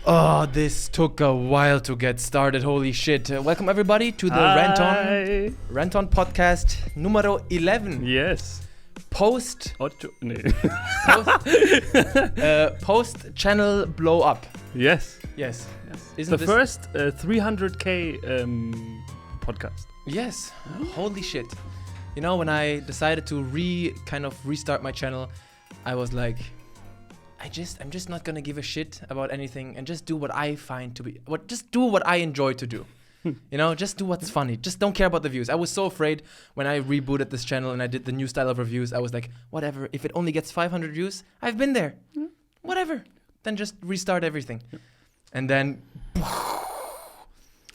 Oh, this took a while to get started. Holy shit. Welcome everybody to the Ranton podcast numero 11. Yes. Post channel blow up. Yes. Isn't the first 300k podcast. Yes. Holy shit. You know, when I decided to restart my channel, I was like, I'm just not gonna give a shit about anything and just do what I find to be just do what I enjoy to do. You know, just do what's funny. Just don't care about the views. I was so afraid when I rebooted this channel and I did the new style of reviews. I was like, whatever, if it only gets 500 views, I've been there. Whatever. Then just restart everything. And then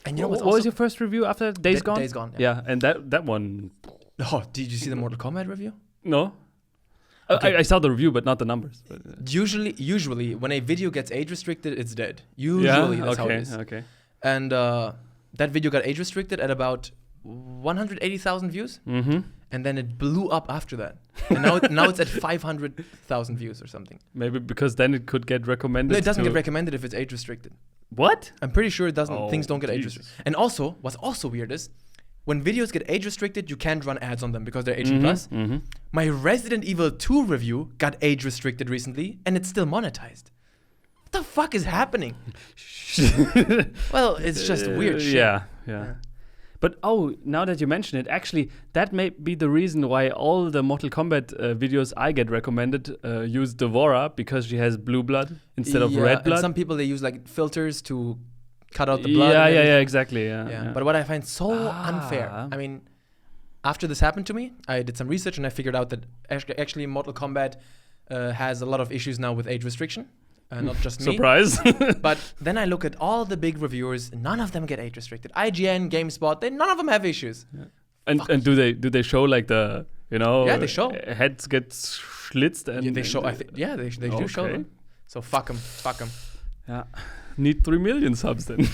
and you know what was your first review after Days Gone? Days Gone. Yeah, and that one. Oh, did you see the Mortal Kombat review? No. Okay. I saw the review, but not the numbers. Usually, when a video gets age restricted, it's dead. Usually, that's how it is. Okay. And that video got age restricted at about 180,000 views, and then it blew up after that. And now it's at 500,000 views or something. Maybe because then it could get recommended. No, it doesn't get recommended if it's age restricted. What? I'm pretty sure it doesn't. Things don't get age Jesus. restricted. And also, what's also weird is, when videos get age restricted, you can't run ads on them because they're 18+. My Resident Evil 2 review got age restricted recently, and it's still monetized. What the fuck is happening? Well, it's just weird shit. Yeah. But now that you mention it, actually, that may be the reason why all the Mortal Kombat videos I get recommended use Devora, because she has blue blood instead of red blood. And some people, they use like filters to cut out the blood. Yeah, exactly. Yeah. But what I find so unfair, I mean, after this happened to me, I did some research and I figured out that actually Mortal Kombat has a lot of issues now with age restriction. Not just me. Surprise. But then I look at all the big reviewers, none of them get age restricted. IGN, GameSpot, none of them have issues. Yeah. And do they show like the, Yeah, they show. Heads get schlitzed and they show. They do show them. So fuck them. Yeah. Need 3 million subs then.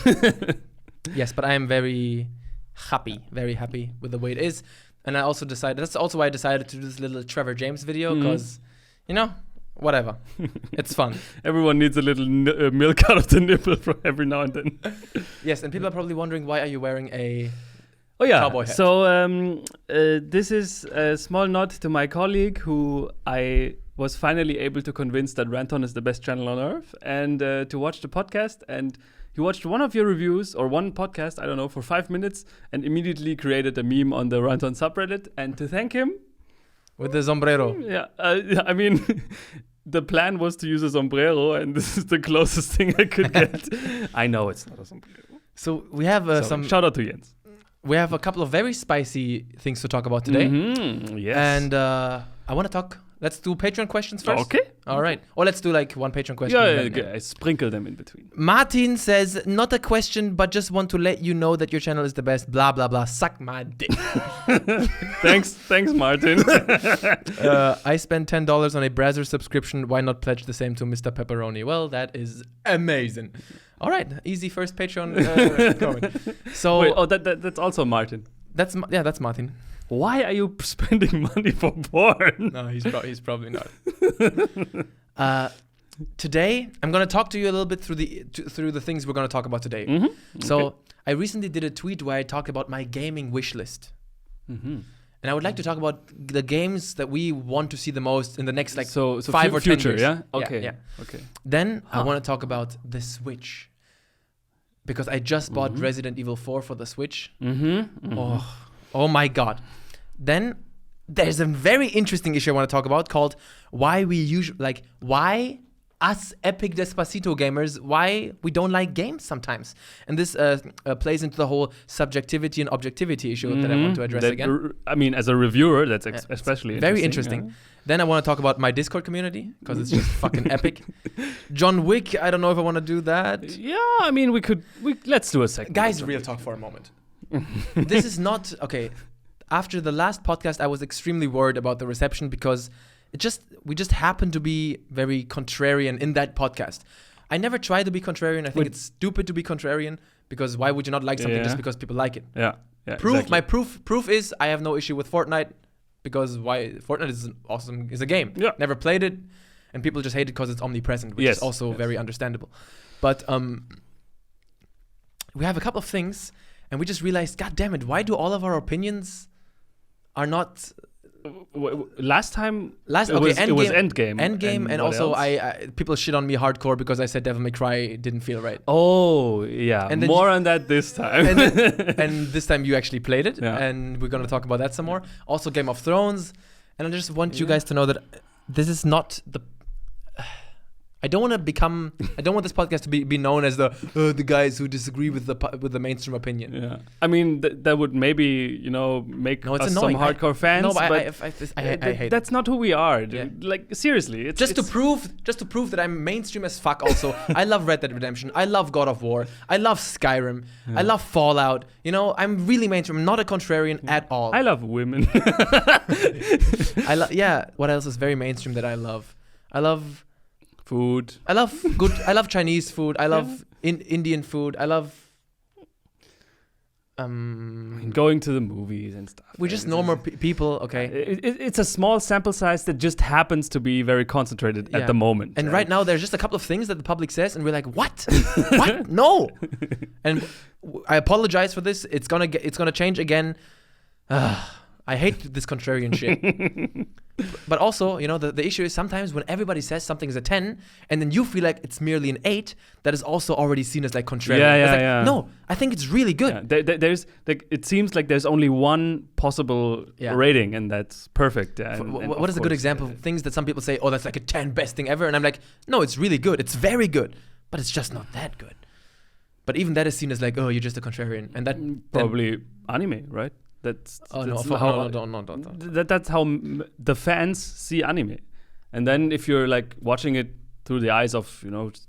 Yes, but I am very happy with the way it is. And I also decided, that's also why I decided to do this little Trevor James video, because, whatever. It's fun. Everyone needs a little milk out of the nipple from every now and then. Yes, and people are probably wondering, why are you wearing a cowboy hat? So this is a small nod to my colleague who I was finally able to convince that Ranton is the best channel on earth, and to watch the podcast. And he watched one of your reviews or one podcast, I don't know, for 5 minutes, and immediately created a meme on the Ranton subreddit. And to thank him, with the sombrero. Yeah, I mean, the plan was to use a sombrero, and this is the closest thing I could get. I know it's not a sombrero. So we have shout out to Jens. We have a couple of very spicy things to talk about today. Yes. And I want to talk. Let's do Patreon questions first. Okay. All right. Or let's do like one Patreon question. Yeah, I sprinkle them in between. Martin says, not a question, but just want to let you know that your channel is the best. Blah, blah, blah. Suck my dick. Thanks, Martin. I spent $10 on a browser subscription. Why not pledge the same to Mr. Pepperoni? Well, that is amazing. All right. Easy first Patreon comment. So, wait, that's also Martin. That's Martin. Why are you spending money for porn? No, he's probably not. Today, I'm going to talk to you a little bit through the things we're going to talk about today. So, I recently did a tweet where I talked about my gaming wish list. And I would like to talk about the games that we want to see the most in the next 5 or 10 years. Yeah? Okay. Yeah. Then I want to talk about the Switch. Because I just bought Resident Evil 4 for the Switch. Oh my God. Then there's a very interesting issue I want to talk about called why us Epic Despacito gamers, why we don't like games sometimes. And this plays into the whole subjectivity and objectivity issue that I want to address again. I mean, as a reviewer, that's especially very interesting. Yeah. Then I want to talk about my Discord community, because it's just fucking epic. John Wick, I don't know if I want to do that. Yeah, I mean, let's do a second. Guys, real talk for a moment. This is not okay. After the last podcast, I was extremely worried about the reception because we just happened to be very contrarian in that podcast. I never try to be contrarian. I think it's stupid to be contrarian, because why would you not like something just because people like it? Yeah. Exactly. My proof is I have no issue with Fortnite, because Fortnite is a game. Yeah. Never played it, and people just hate it because it's omnipresent, which is also very understandable. But we have a couple of things, and we just realized, God damn it, why do all of our opinions are not... Last time it was Endgame. And and also else? I people shit on me hardcore because I said Devil May Cry didn't feel right. Oh, yeah. And then more on that this time. and this time you actually played it, Yeah. and we're going to talk about that some more. Also Game of Thrones. And I just want you guys to know that this is not the... I don't want this podcast to be known as the guys who disagree with the mainstream opinion. Yeah, I mean that would maybe make it's us annoying. some hardcore fans. No, but I hate that's not who we are. Dude. Yeah. Like seriously, it's to prove that I'm mainstream as fuck. Also, I love Red Dead Redemption. I love God of War. I love Skyrim. I love Fallout. I'm really mainstream. I'm not a contrarian at all. I love women. What else is very mainstream that I love? I love food. I love Chinese food. I love Indian food. I love going to the movies and stuff. We're just normal people, okay? It's a small sample size that just happens to be very concentrated at the moment. And right now, there's just a couple of things that the public says, and we're like, what? What? No. And I apologize for this. It's gonna change again. I hate this contrarian shit. But also, the issue is sometimes when everybody says something is a 10, and then you feel like it's merely an 8, that is also already seen as like contrarian. Yeah. No, I think it's really good. Yeah. There's it seems like there's only one possible rating, and that's perfect. Yeah. What is a good example of things that some people say, oh, that's like a 10 best thing ever? And I'm like, no, it's really good. It's very good. But it's just not that good. But even that is seen as like, oh, you're just a contrarian. And that probably anime, right? That's how the fans see anime. And then if you're like watching it through the eyes of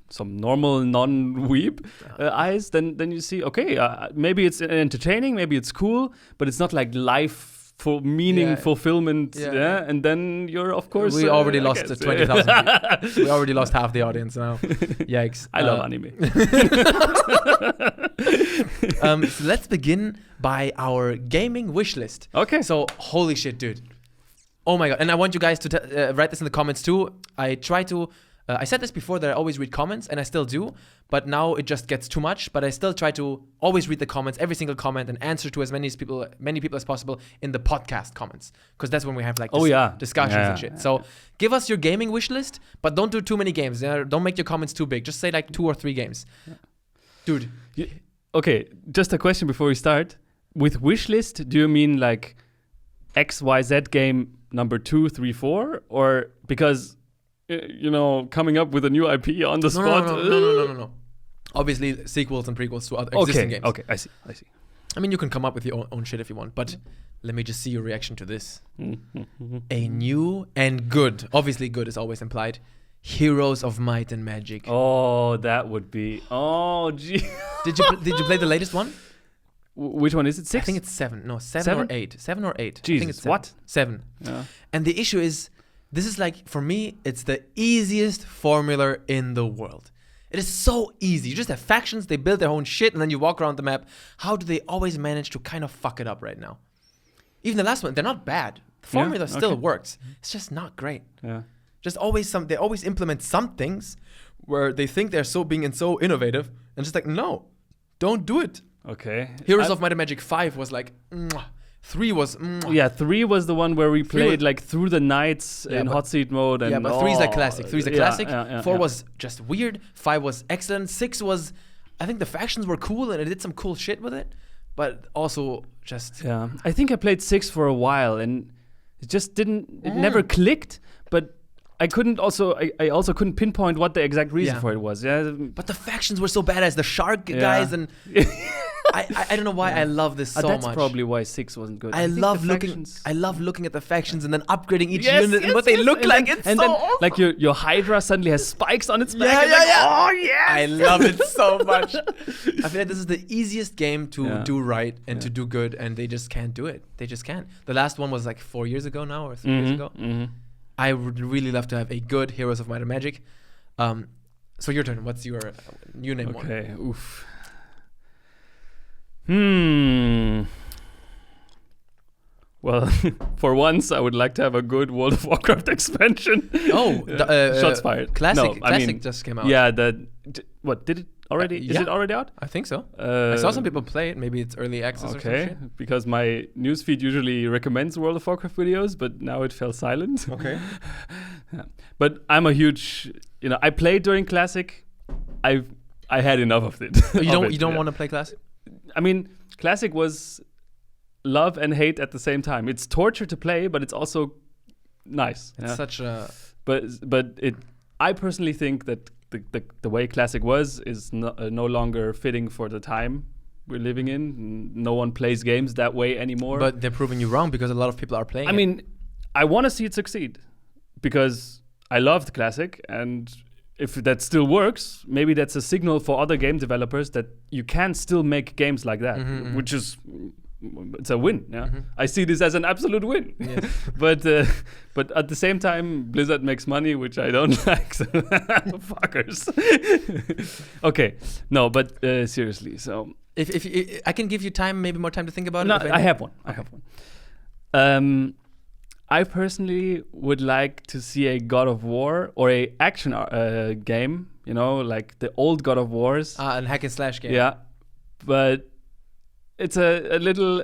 some normal non-weeb eyes, then you see, okay, maybe it's entertaining, maybe it's cool, but it's not like life for meaning fulfillment. Yeah. And then you're, of course, we already lost 20,000 people. We already lost half the audience now. Yikes. I love anime. So let's begin by our gaming wish list. Okay. So holy shit, dude. Oh my god. And I want you guys to write this in the comments too. I try to I said this before that I always read comments, and I still do, but now it just gets too much. But I still try to always read the comments, every single comment, and answer to as many people as possible in the podcast comments, because that's when we have like discussions and shit. So give us your gaming wish list, but don't do too many games. Don't make your comments too big. Just say like 2 or 3 games, dude. Okay, just a question before we start. With wish list, do you mean like XYZ game number 2, 3, 4, or because coming up with a new IP on the spot? No. Obviously, sequels and prequels to other existing games. Okay, I see. I mean, you can come up with your own shit if you want, but let me just see your reaction to this. A new and good, obviously good is always implied, Heroes of Might and Magic. Oh, that would be... Oh, gee. Did you play the latest one? Which one is it? 6? I think it's 7. No, 7 or 8. 7 or 8. Jesus, I think it's 7. What? 7. Yeah. And the issue is, this is like, for me, it's the easiest formula in the world. It is so easy. You just have factions, they build their own shit, and then you walk around the map. How do they always manage to kind of fuck it up right now? Even the last one, they're not bad. The formula still works. It's just not great. Yeah. Just always they always implement some things where they think they're so innovative, and just like, no, don't do it. Okay. Heroes of Might and Magic 5 was like, 3 was... Yeah, 3 was the one where we played like through the nights in hot seat mode. And but 3 is like classic. 3 is a classic. 4 was just weird. 5 was excellent. 6 was... I think the factions were cool and it did some cool shit with it. But also just... Yeah. I think I played 6 for a while and it just didn't... It never clicked, but... I also couldn't pinpoint what the exact reason for it was. Yeah, but the factions were so badass. The shark guys and I don't know why I love this so much. That's probably why 6 wasn't good. I love looking at the factions and then upgrading each unit and what they look like. Then like your Hydra suddenly has spikes on its back. Oh yeah! I love it so much. I feel like this is the easiest game to do right and to do good, and they just can't do it. They just can't. The last one was like 4 years ago now or 3 years ago. I would really love to have a good Heroes of Might and Magic. So your turn. What's your you name one? Okay. Oof. Well, for once, I would like to have a good World of Warcraft expansion. Oh, shots fired. Classic. No, Classic just came out. Yeah, what did it already? Is yeah. it already out? I think so. I saw some people play it. Maybe it's early access or some Okay, shit. because my newsfeed usually recommends World of Warcraft videos, but now it fell silent. Okay. Yeah. But I'm a huge, I played during Classic. I had enough of it. You don't want to play Classic? I mean, Classic was love and hate at the same time. It's torture to play, but it's also nice. It's such a... But I personally think that the way Classic was is no longer fitting for the time we're living in. No one plays games that way anymore. But they're proving you wrong because a lot of people are playing I mean, I want to see it succeed because I loved Classic, and if that still works, maybe that's a signal for other game developers that you can still make games like that, which is it's a win. Yeah, I see this as an absolute win. Yes. but at the same time, Blizzard makes money, which I don't like. So fuckers. Okay, no, but seriously. So If I can give you time, maybe more time to think about no, it. I have one. I personally would like to see a God of War or a action game, like the old God of Wars. An hack and slash game. Yeah, but it's a little...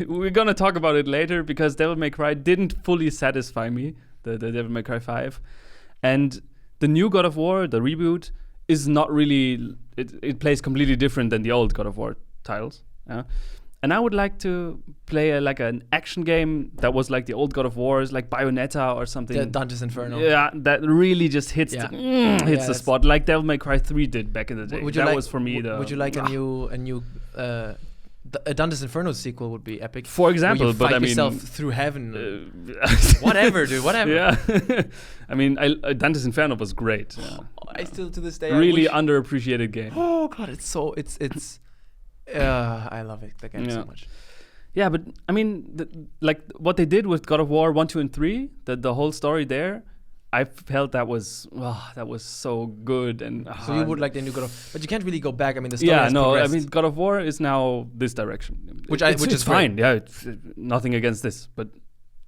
we're going to talk about it later because Devil May Cry didn't fully satisfy me, the Devil May Cry 5. And the new God of War, the reboot, is not really... It plays completely different than the old God of War titles. Yeah? And I would like to play an action game that was like the old God of Wars, like Bayonetta or something. The Dante's Inferno. Yeah, that really just hits the spot, like Devil May Cry 3 did back in the day. That was for me the... Would you like a new a Dante's Inferno sequel would be epic. For example, but I mean, yourself through heaven. Whatever, dude. Whatever. Yeah. I mean, Dante's Inferno was great. Yeah. I still to this day really underappreciated game. Oh god, it's I love it. The game so much. Yeah, but I mean, like what they did with God of War 1, 2, and 3, the whole story there, I felt that was so good. And so you would like the new God of, but you can't really go back. I mean, the story has progressed. I mean, God of War is now this direction, which is fine. Yeah, it's nothing against this, but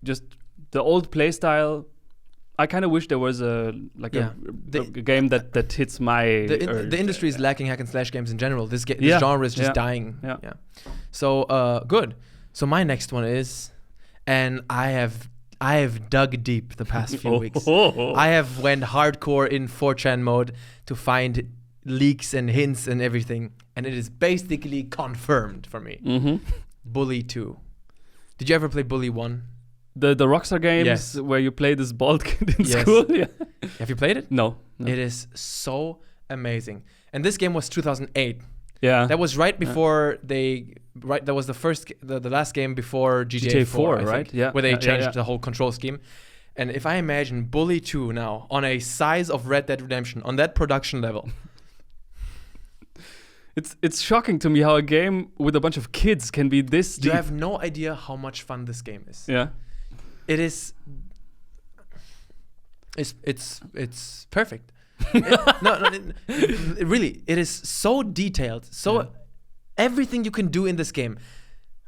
just the old play style. I kind of wish there was a game that hits my. The industry is lacking hack and slash games in general. This genre is just dying. Yeah. So good. So my next one is, and I have dug deep the past few weeks. I have went hardcore in 4chan mode to find leaks and hints and everything, and it is basically confirmed for me. Bully 2. Did you ever play Bully 1? The Rockstar games where you play this bald kid in school? Yeah. Have you played it? No. It is so amazing. And this game was 2008. Yeah. That was right before that was the last game before GTA 4, right? Yeah. Where they changed the whole control scheme. And if I imagine Bully 2 now on a size of Red Dead Redemption, on that production level. It's shocking to me how a game with a bunch of kids can be this deep. You have no idea how much fun this game is. Yeah. It is. It's perfect. Really, it is so detailed. So everything you can do in this game.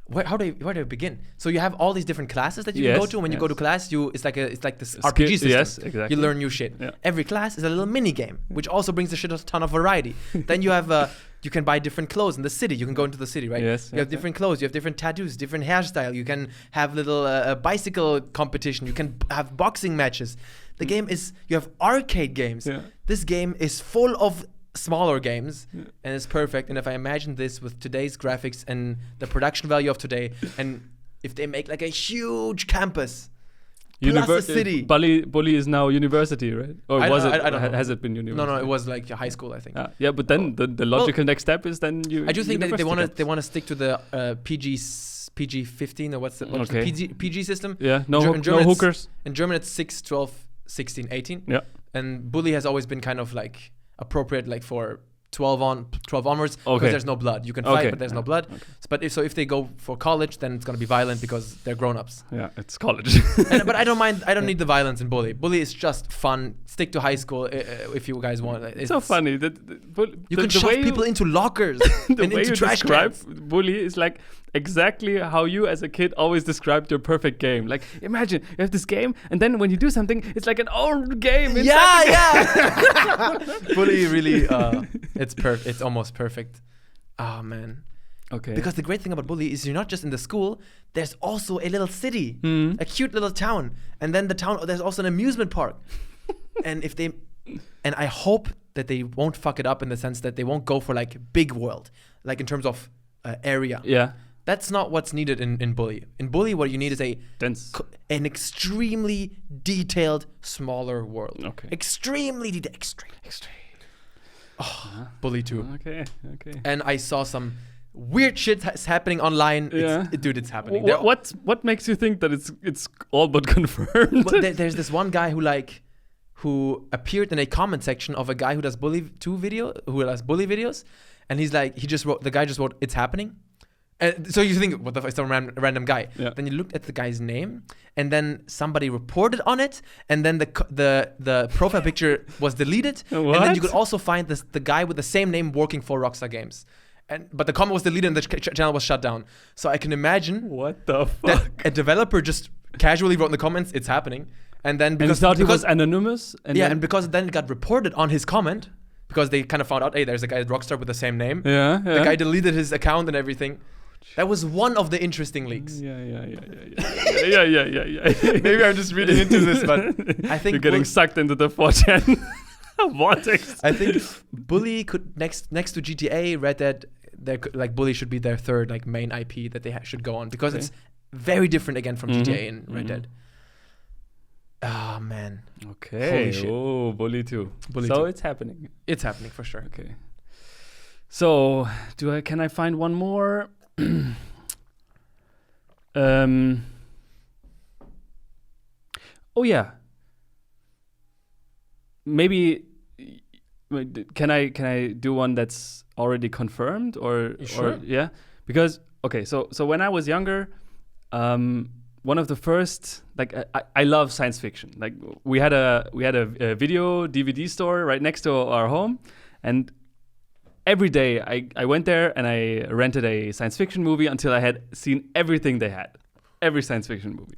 Where do I begin? So you have all these different classes that you can go to. And when you go to class, it's like this RPG system. Yes, exactly. You learn new shit. Yeah. Every class is a little mini game, which also brings a ton of variety. Then you have you can buy different clothes in the city. You can go into the city, right? Yes. You have different clothes. You have different tattoos, different hairstyle. You can have little bicycle competition. You can have boxing matches. The game is, you have arcade games. Yeah. This game is full of smaller games and it's perfect. And if I imagine this with today's graphics and the production value of today, and if they make like a huge campus plus a city. Bully is now university, right? Or I don't know. Has it been university? No, it was like high school, I think. Yeah, but then the logical next step is then you. I do think that they want to stick to the PG-15 or what's the PG system. Yeah, no hookers. In German it's 6, 12, 16, 18. Yeah. And Bully has always been kind of like appropriate like for 12 onwards, because Okay. there's no blood. You can fight, Okay. but there's no Yeah. blood. Okay. But if they go for college, then it's gonna be violent because they're grown-ups. Yeah, it's college. But I don't mind. I don't need the violence in Bully. Bully is just fun. Stick to high school if you guys want. It's so funny that You can shove people into lockers the and way into you trash describe cans. Bully is like exactly how you as a kid always described your perfect game. Like, imagine you have this game, and then when you do something, it's like an old game. Inside the game. Yeah. Bully really, it's perfect. It's almost perfect. Oh man. Okay. Because the great thing about Bully is you're not just in the school. There's also a little city, a cute little town, and then the town. There's also an amusement park. And I hope that they won't fuck it up in the sense that they won't go for like big world, like in terms of area. Yeah. That's not what's needed in Bully. In Bully, what you need is an extremely detailed, smaller world. Okay. Extremely detailed. Extreme. Oh, Bully 2. Okay. And I saw some weird shit happening online. Yeah. Dude, it's happening. What makes you think that it's all but confirmed? Well, there's this one guy who appeared in a comment section of a guy who does Bully videos, and the guy just wrote, "It's happening." So you think, what the fuck, some random guy. Yeah. Then you looked at the guy's name, and then somebody reported on it, and then the profile picture was deleted. What? And then you could also find the guy with the same name working for Rockstar Games. But the comment was deleted and the channel was shut down. So I can imagine What the that fuck? a developer just casually wrote in the comments, "It's happening." And then And he thought he was anonymous? and because then it got reported on his comment, because they kind of found out, hey, there's a guy at Rockstar with the same name. Yeah. The guy deleted his account and everything. That was one of the interesting leaks. Yeah. Maybe I'm just reading into this, but I think you're getting sucked into the 4chan vortex. I think Bully could next to GTA, Red Dead, Bully should be their third like main IP that they should go on, because it's very different again from GTA and Red Dead. Oh man. Okay. Holy shit. Oh, Bully 2. Bully so 2. it's happening. It's happening for sure. Okay. So can I find one more? Oh yeah. Maybe can I do one that's already confirmed or Sure. or yeah? Because okay, so when I was younger, one of the first, like I love science fiction. Like we had a video DVD store right next to our home, and every day I went there and I rented a science fiction movie until I had seen everything they had, every science fiction movie.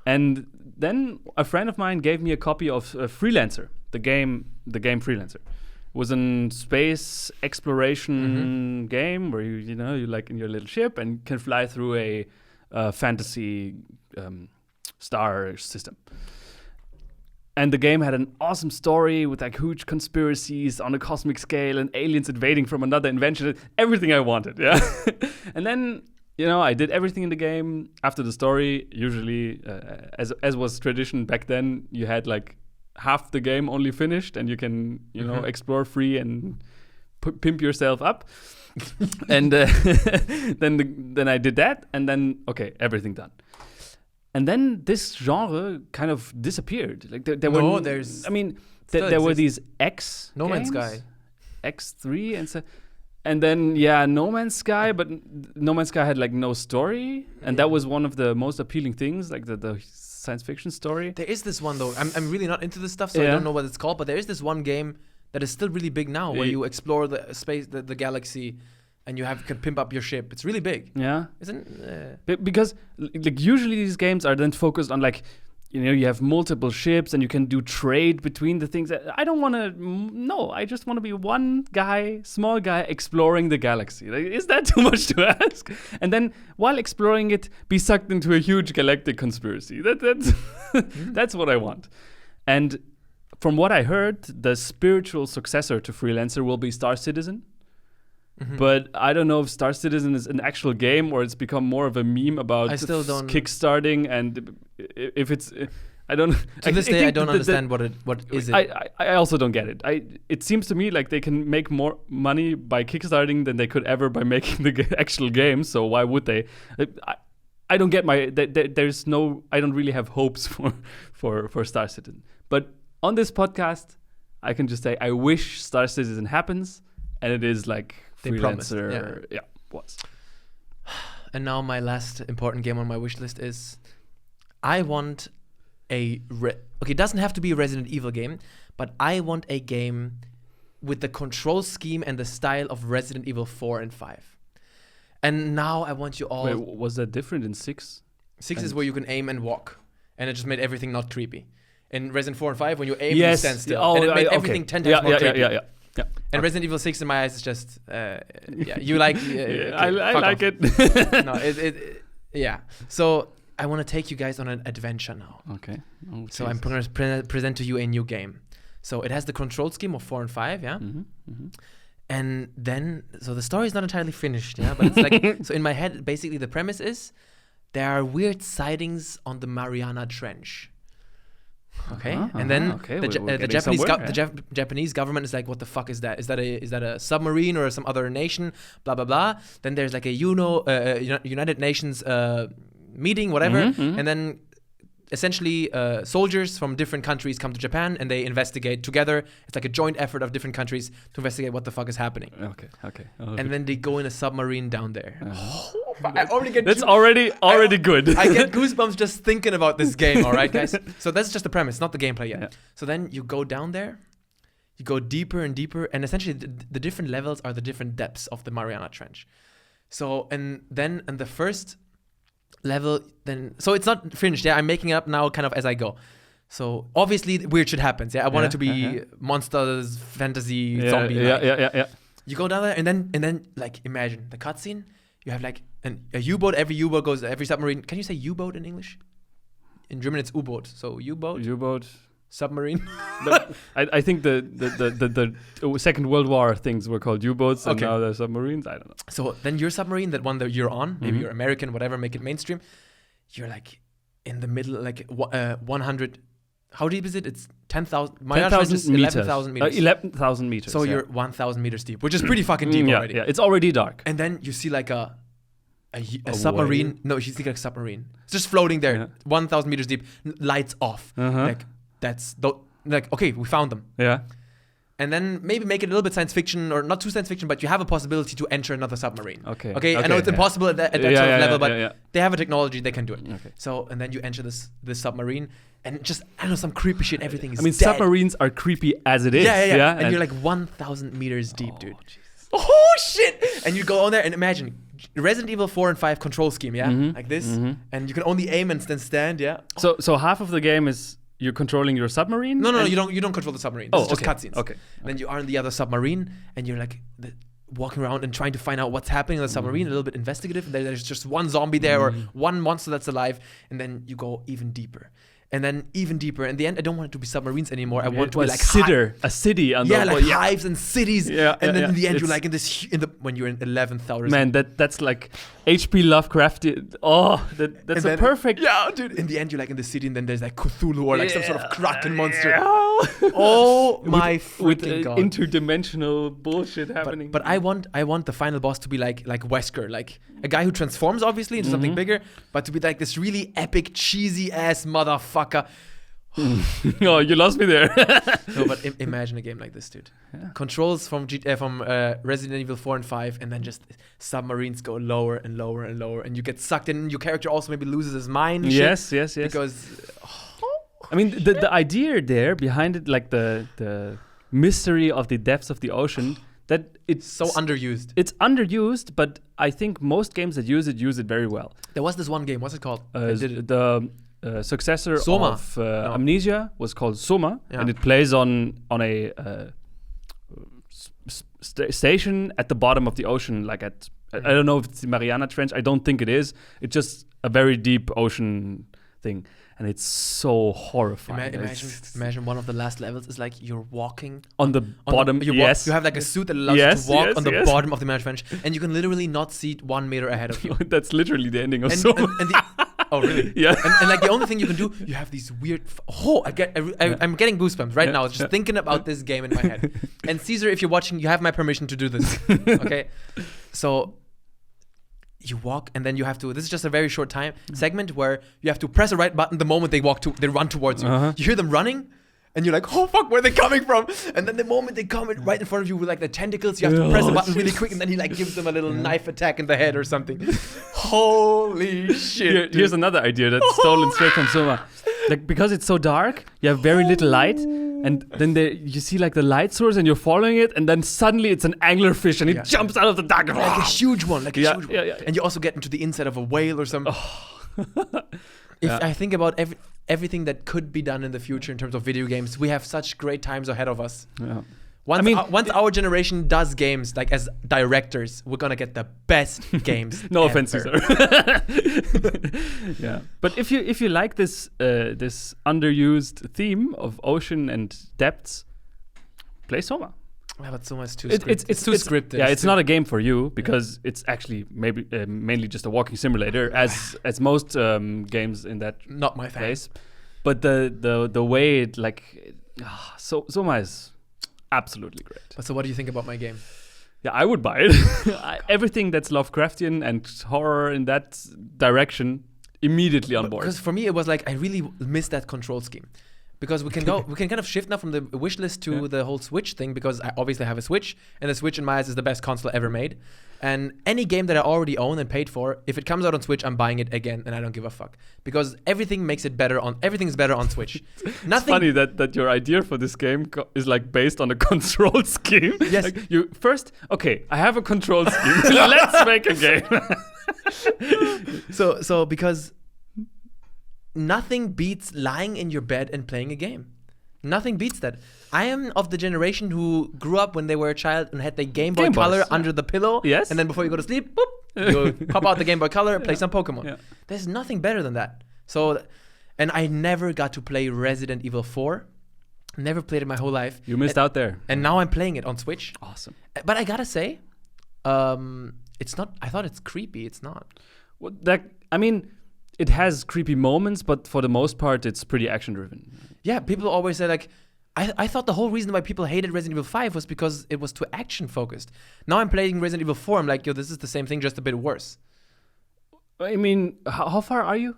And then a friend of mine gave me a copy of Freelancer, the game Freelancer. It was a space exploration game where you like in your little ship and can fly through a fantasy star system. And the game had an awesome story with like huge conspiracies on a cosmic scale and aliens invading from another invention. Everything I wanted, yeah. And then I did everything in the game. After the story, usually, as was tradition back then, you had like half the game only finished, and you can explore free and pimp yourself up. And then I did that, and then okay, everything done. And then this genre kind of disappeared. Like there were these X No Man's games, Sky, X3, and then No Man's Sky, but No Man's Sky had like no story, and that was one of the most appealing things, like the science fiction story. There is this one though. I'm really not into this stuff, so I don't know what it's called. But there is this one game that is still really big now, where you explore the space, the galaxy, and you can pimp up your ship. It's really big. Yeah, isn't? Because like usually these games are then focused on like, you have multiple ships and you can do trade between the things. I don't want to. No, I just want to be one guy, small guy, exploring the galaxy. Like, is that too much to ask? And then while exploring it, be sucked into a huge galactic conspiracy. That's that's what I want. And from what I heard, the spiritual successor to Freelancer will be Star Citizen. But I don't know if Star Citizen is an actual game or it's become more of a meme about kickstarting, and if it's I don't to this day I don't understand what is it. I also don't get it. It seems to me like they can make more money by kickstarting than they could ever by making the actual game, so why would they? I don't get there's no, I don't really have hopes for Star Citizen. But on this podcast I can just say I wish Star Citizen happens. and it is like They promised, freelancer. Yeah, was. And now my last important game on my wish list is I want it doesn't have to be a Resident Evil game, but I want a game with the control scheme and the style of Resident Evil 4 and 5. And now I want you all... Wait, was that different in 6? 6 is where you can aim and walk, and it just made everything not creepy. In Resident 4 and 5, when you aim, you stand still. And it made everything 10 times more creepy. Yeah. And Resident Evil 6 in my eyes is just... you like... I like it. No, yeah. So I want to take you guys on an adventure now. Okay. Oh, so I'm going to present to you a new game. So it has the control scheme of 4 and 5, yeah? And then, so the story is not entirely finished, yeah? But it's like, so in my head, basically the premise is there are weird sightings on the Mariana Trench. Okay, and then the Japanese government is like, what the fuck is that? Is that a submarine or some other nation? Blah blah blah. Then there's like a United Nations meeting, whatever, and then essentially soldiers from different countries come to Japan and they investigate together. It's like a joint effort of different countries to investigate what the fuck is happening. Okay. And then they go in a submarine down there. I already get that's already good. I get goosebumps just thinking about this game, all right, guys? So that's just the premise, not the gameplay yet. Yeah. So then you go down there, you go deeper and deeper, and essentially the different levels are the different depths of the Mariana Trench. So, and then in the first level, so it's not finished, yeah? I'm making it up now kind of as I go. So obviously weird shit happens, yeah? I want it to be monsters, fantasy, zombie. Yeah. You go down there, and then like imagine the cutscene. You have like a U-boat. Every U-boat goes. Every submarine. Can you say U-boat in English? In German, it's U-boat. So U-boat, submarine. I think the Second World War things were called U-boats, and now they're submarines. I don't know. So then your submarine, that one that you're on, maybe you're American, whatever, make it mainstream. You're like in the middle, like 100. How deep is it? It's 10,000. 10,000 meters. 11,000 meters. 11,000 meters. So you're 1,000 meters deep, which is pretty fucking deep already. Yeah, it's already dark. And then you see like a submarine. Wave? No, you see like a submarine. It's just floating there, 1,000 meters deep, lights off. Like okay, we found them. Yeah. And then maybe make it a little bit science fiction, or not too science fiction, but you have a possibility to enter another submarine. Okay. I know it's impossible at that sort of level, but they have a technology, they can do it. Okay. So, and then you enter this submarine, and just, I don't know, some creepy shit, everything is dead. Submarines are creepy as it is. Yeah. And you're like 1,000 meters deep, dude. Jesus. Oh, shit! And you go on there, and imagine, Resident Evil 4 and 5 control scheme, yeah? Like this. And you can only aim and then stand, yeah? So half of the game is... You're controlling your submarine? No, you don't control the submarine. It's just cutscenes. Okay. Then you are in the other submarine, and you're like walking around and trying to find out what's happening in the submarine, a little bit investigative. And there's just one zombie there or one monster that's alive, and then you go even deeper. And then even deeper. In the end, I don't want it to be submarines anymore. I want it to be like a city. Hives and cities. And then in the end, you're like in this when you're in 11,000. Man, that's like H.P. Lovecraft. That's a perfect. Yeah, dude. In the end, you're like in the city, and then there's like Cthulhu or like some sort of Kraken monster. Oh my freaking god! Interdimensional bullshit happening. But I want the final boss to be like Wesker, like a guy who transforms obviously into something bigger, but to be like this really epic, cheesy ass motherfucker. Oh, you lost me there. No, but imagine a game like this, dude. Yeah. Controls from Resident Evil 4 and 5, and then just submarines go lower and lower and lower, and you get sucked in. Your character also maybe loses his mind. Yes. Because I mean, the idea there behind it, like the mystery of the depths of the ocean, that it's so underused. It's underused, but I think most games that use it very well. There was this one game. What's it called? The successor Soma. Of Amnesia was called Soma, and it plays on a station at the bottom of the ocean, like at I don't know if it's the Mariana Trench. I don't think it is. It's just a very deep ocean thing, and it's so horrifying. Imagine one of the last levels is like you're walking on the bottom. You have like a suit that allows you to walk on the bottom of the Mariana Trench, and you can literally not see 1 meter ahead of you. That's literally the ending of Soma. Oh really? Yeah. And like the only thing you can do, you have these weird. I'm getting goosebumps right now just thinking about this game in my head. And Caesar, if you're watching, you have my permission to do this. Okay. So you walk, and then you have to. This is just a very short time segment where you have to press the right button the moment they run towards you. You hear them running, And you're like, oh fuck, where are they coming from? And then the moment they come right in front of you with like the tentacles, you have to press a button really quick, and then he like gives them a little knife attack in the head or something. Holy shit! Here's another idea that's stolen straight from Soma. Like, because it's so dark, you have very little light, and then you see like the light source, and you're following it, and then suddenly it's an anglerfish, and it jumps out of the dark, like a huge one, Yeah. And you also get into the inside of a whale or something. If I think about everything that could be done in the future in terms of video games, we have such great times ahead of us. Yeah. Once our generation does games, like as directors, we're gonna get the best games. No ever. offense, Caesar. Yeah, but if you like this this underused theme of ocean and depths, play Soma. Yeah, but Soma is too scripted. It's too scripted. Yeah, it's not a game for you because it's actually maybe mainly just a walking simulator, as most games in that not my place. But the way it Soma is absolutely great. But so what do you think about my game? Yeah, I would buy it. Everything that's Lovecraftian and horror in that direction, immediately on board. Because for me, it was like I really missed that control scheme. Because we can kind of shift now from the wishlist to the whole Switch thing, because I obviously have a Switch, and the Switch in my eyes is the best console ever made. And any game that I already own and paid for, if it comes out on Switch, I'm buying it again, and I don't give a fuck. Because everything's better on Switch. It's funny that your idea for this game is like based on a control scheme. Yes. Like I have a control scheme. Let's make a game. So because nothing beats lying in your bed and playing a game. Nothing beats that. I am of the generation who grew up when they were a child and had the Game Boy Color under the pillow. Yes. And then before you go to sleep, boop, you pop out the Game Boy Color, play some Pokemon. Yeah. There's nothing better than that. So, and I never got to play Resident Evil 4. Never played it my whole life. You missed out there. And now I'm playing it on Switch. Awesome. But I gotta say, it's not. I thought it's creepy. It's not. Well, it has creepy moments, but for the most part, it's pretty action-driven. Yeah, people always say, like, I thought the whole reason why people hated Resident Evil 5 was because it was too action-focused. Now I'm playing Resident Evil 4, I'm like, yo, this is the same thing, just a bit worse. I mean, how far are you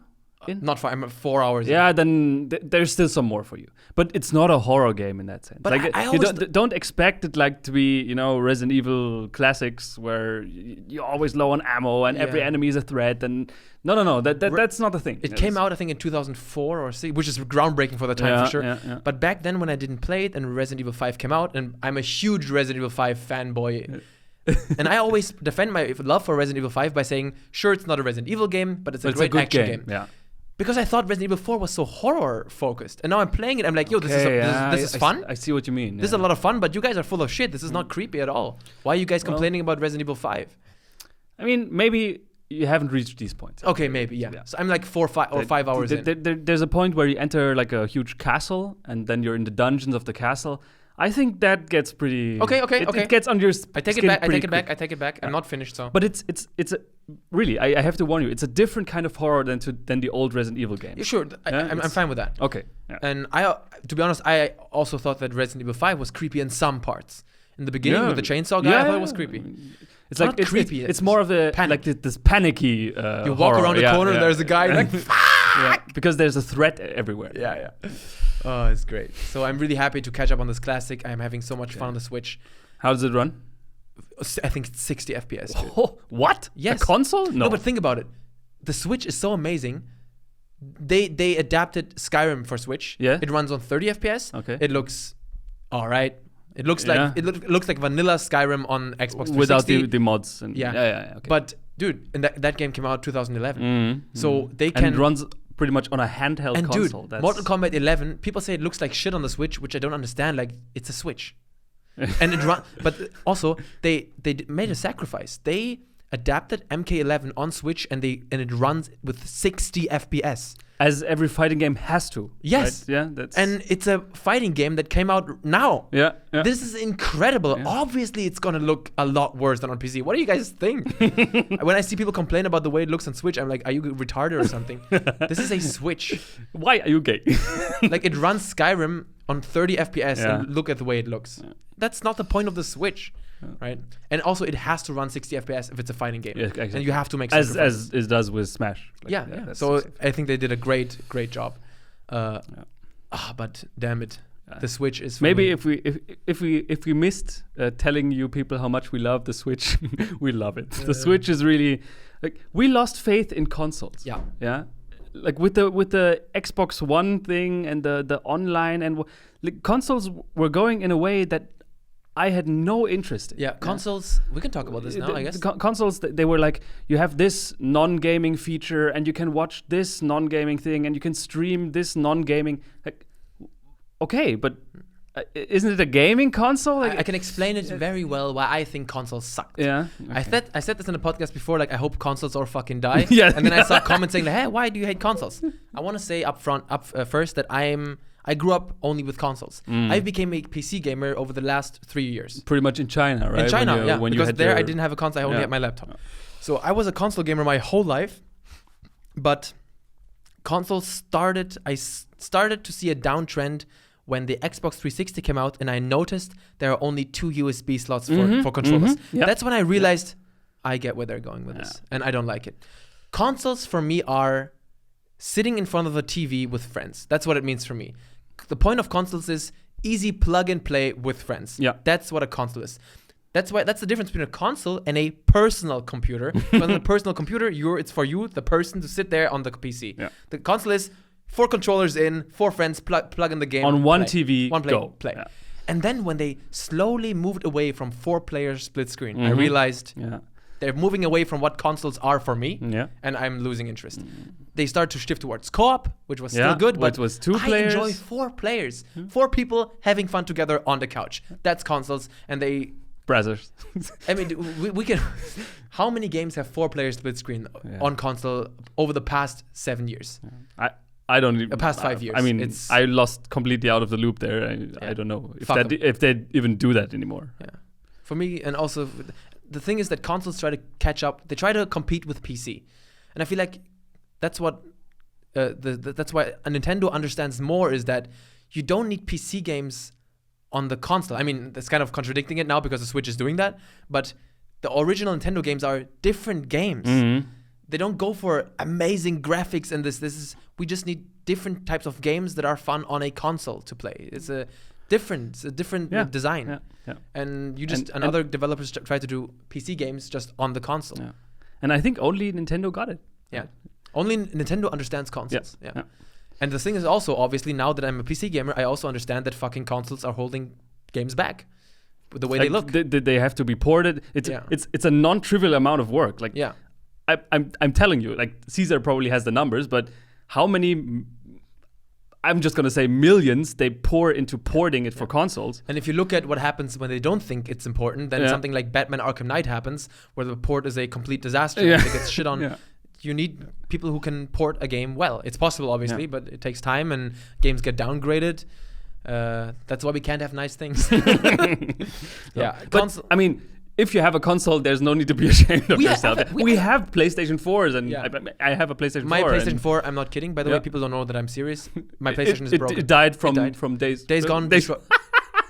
in? Not far, I'm 4 hours Yeah, in. then there's still some more for you. But it's not a horror game in that sense. But like, I you don't expect it like to be, Resident Evil classics where you're always low on ammo and every enemy is a threat. And no, that's not the thing. It came out, I think, in 2004 or 6, which is groundbreaking for the time, for sure. Yeah. But back then, when I didn't play it and Resident Evil 5 came out, and I'm a huge Resident Evil 5 fanboy. And I always defend my love for Resident Evil 5 by saying, sure, it's not a Resident Evil game, but it's a great action game. Yeah. Because I thought Resident Evil 4 was so horror-focused. And now I'm playing it, I'm like, yo, this is fun. I see what you mean. This is a lot of fun, but you guys are full of shit. This is not creepy at all. Why are you guys complaining about Resident Evil 5? I mean, maybe you haven't reached these points. Okay, maybe, yeah. So I'm like 5 hours in. There's a point where you enter like a huge castle, and then you're in the dungeons of the castle. I think that gets pretty... Okay. It gets on your I take it back. I'm not finished, so... But it's really, I have to warn you, it's a different kind of horror than the old Resident Evil games. Yeah, sure, I'm fine with that. Okay. Yeah. And to be honest, I also thought that Resident Evil 5 was creepy in some parts. In the beginning with the chainsaw guy, I thought it was creepy. It's like not creepy. It's more of a panic. Like this panicky you walk around the corner and there's a guy like, because there's a threat everywhere. Yeah. Oh, it's great. So I'm really happy to catch up on this classic. I'm having so much fun on the Switch. How does it run? I think it's 60 FPS. Dude. Oh, what? Yes. A console? No, but think about it. The Switch is so amazing. They adapted Skyrim for Switch. Yeah. It runs on 30 FPS. Okay. It looks all right. It looks like looks like vanilla Skyrim on Xbox 360 without the mods. And yeah. Okay. But dude, and that game came out 2011. So they can. And it runs pretty much on a handheld and console. Dude, Mortal Kombat 11, people say it looks like shit on the Switch, which I don't understand. Like, it's a Switch. And it but also, they made a sacrifice. They adapted MK11 on Switch, and it runs with 60 FPS. As every fighting game has to. Yes. Right? Yeah. And it's a fighting game that came out now. Yeah. This is incredible. Yeah. Obviously, it's going to look a lot worse than on PC. What do you guys think? When I see people complain about the way it looks on Switch, I'm like, are you retarded or something? This is a Switch. Why are you gay? Like, it runs Skyrim on 30 FPS and look at the way it looks. Yeah. That's not the point of the Switch. Right, and also it has to run 60 FPS if it's a fighting game, exactly. And you have to make as it does with Smash. Like, so I think they did a great job. But damn it, the Switch is for maybe me. if we missed telling you people how much we love the Switch, we love it. The Switch is really like we lost faith in consoles. Yeah. Like with the Xbox One thing and the online and like consoles were going in a way that I had no interest in. Yeah, consoles. We can talk about this now, I guess. Consoles, they were like, you have this non-gaming feature, and you can watch this non-gaming thing, and you can stream this non-gaming. Like, okay, but isn't it a gaming console? Like, I can explain it very well why I think consoles sucked. Yeah. Okay. I said this in a podcast before. Like, I hope consoles all fucking die. Yeah. And then I saw comments saying, "Hey, why do you hate consoles?" I want to say first that I grew up only with consoles. I became a PC gamer over the last 3 years. Pretty much in China, right? In China, when because you had there I didn't have a console. I only had my laptop. Yeah. So I was a console gamer my whole life, but consoles started. I started to see a downtrend when the Xbox 360 came out, and I noticed there are only 2 USB slots for controllers. Yep. That's when I realized I get where they're going with this, and I don't like it. Consoles for me are sitting in front of a TV with friends. That's what it means for me. The point of consoles is easy plug and play with friends. Yeah. That's what a console is. That's the difference between a console and a personal computer. When a personal computer, it's for you, the person, to sit there on the PC. Yeah. The console is 4 controllers in, 4 friends, plug in the game. On one play. TV, play. Yeah. And then when they slowly moved away from 4-player split screen, I realized they're moving away from what consoles are for me, and I'm losing interest. They start to shift towards co-op, which was still good, but it was 2 players. I enjoy 4 players, 4 people having fun together on the couch. That's consoles, and they... Brazzers. I mean, we can... How many games have 4-player split screen on console over the past 7 years? I don't even... The past 5 years. I mean, I lost completely out of the loop there. I don't know if they even do that anymore. Yeah. For me, and also... The thing is that consoles try to catch up. They try to compete with PC. And I feel like that's what that's why a Nintendo understands more, is that you don't need PC games on the console. I mean, that's kind of contradicting it now because the Switch is doing that, but the original Nintendo games are different games. They don't go for amazing graphics and we just need different types of games that are fun on a console to play. It's a different design. Yeah. And you just other developers try to do PC games just on the console. Yeah. And I think only Nintendo got it. Yeah. Only Nintendo understands consoles. Yeah. And the thing is also, obviously, now that I'm a PC gamer, I also understand that fucking consoles are holding games back with the way they look. They have to be ported. It's a non-trivial amount of work. Like, I'm telling you, like, Caesar probably has the numbers, but how many... I'm just going to say millions they pour into porting it for consoles. And if you look at what happens when they don't think it's important, then something like Batman Arkham Knight happens, where the port is a complete disaster. It gets shit on. You need people who can port a game well. It's possible, obviously, but it takes time and games get downgraded. That's why we can't have nice things. But, I mean... If you have a console, there's no need to be ashamed of yourself. We have PlayStation 4s, and I have a PlayStation 4. My PlayStation 4, I'm not kidding. By the way, people don't know that I'm serious. My PlayStation is broken. It died from days gone. This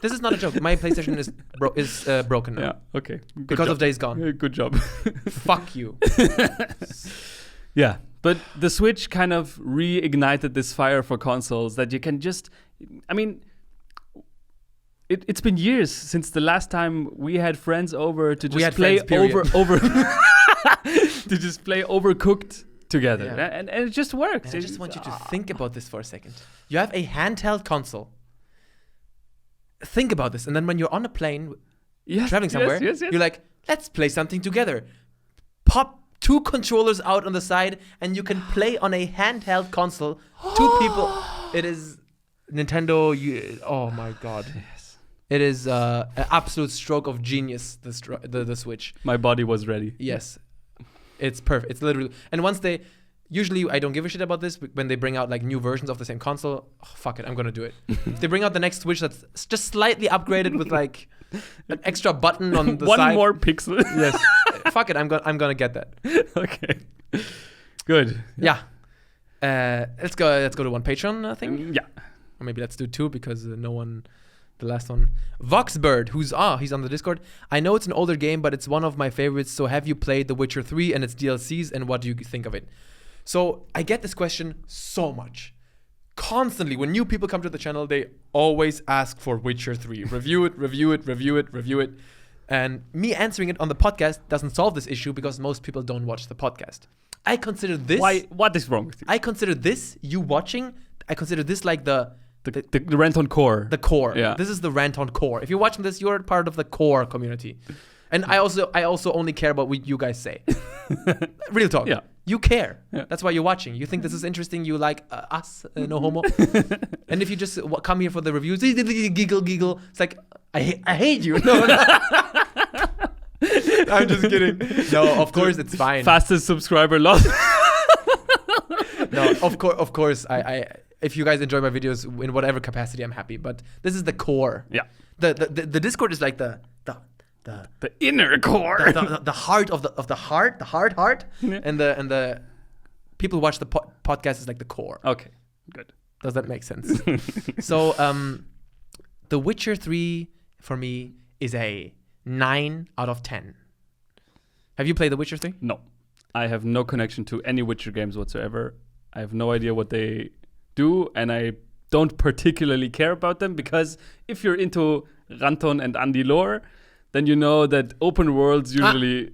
is not a joke. My PlayStation is broken now. Yeah, okay. Because of Days Gone. Good job. Fuck you. Yeah, but the Switch kind of reignited this fire for consoles that you can just... I mean... It's been years since the last time we had friends over to just play over to just play Overcooked together, and it just works. And I just want you to think about this for a second. You have a handheld console. Think about this, and then when you're on a plane, traveling somewhere, you're like, let's play something together. Pop 2 controllers out on the side, and you can play on a handheld console. 2 people. It is Nintendo. Oh my god. It is an absolute stroke of genius, the Switch. My body was ready. Yes. It's perfect. It's literally... And once they... Usually, I don't give a shit about this, but when they bring out like new versions of the same console, fuck it, I'm going to do it. If they bring out the next Switch that's just slightly upgraded with like an extra button on the side. One more pixel. Yes. Fuck it, I'm going to get that. Okay. Good. Yeah. Let's go to one Patreon thing. Yeah. Or maybe let's do 2 because no one... The last one. Voxbird, he's on the Discord. I know it's an older game, but it's one of my favorites. So have you played The Witcher 3 and its DLCs, and what do you think of it? So I get this question so much. constantly, when new people come to the channel, they always ask for Witcher 3. Review it. And me answering it on the podcast doesn't solve this issue because most people don't watch the podcast. I consider this... What is wrong with you? I consider this, you watching, I consider this like the Ranton core. The core. Yeah. This is the Ranton core. If you're watching this, you're part of the core community. And I also only care about what you guys say. Real talk. Yeah. You care. Yeah. That's why you're watching. You think this is interesting. You like us, no homo. And if you just come here for the reviews, giggle. It's like, I hate you. No. I'm just kidding. No, of course it's fine. Fastest subscriber loss. No, of course. I if you guys enjoy my videos in whatever capacity, I'm happy. But this is the core. Yeah. The Discord is like the inner core. the heart of the heart, the heart, Yeah. and the people who watch the podcast is like the core. Okay, good. Does that make sense? So, The Witcher 3 for me is a 9 out of 10. Have you played The Witcher 3? No, I have no connection to any Witcher games whatsoever. I have no idea what they do, and I don't particularly care about them because if you're into Ranton and Andi lore, then you know that open worlds usually...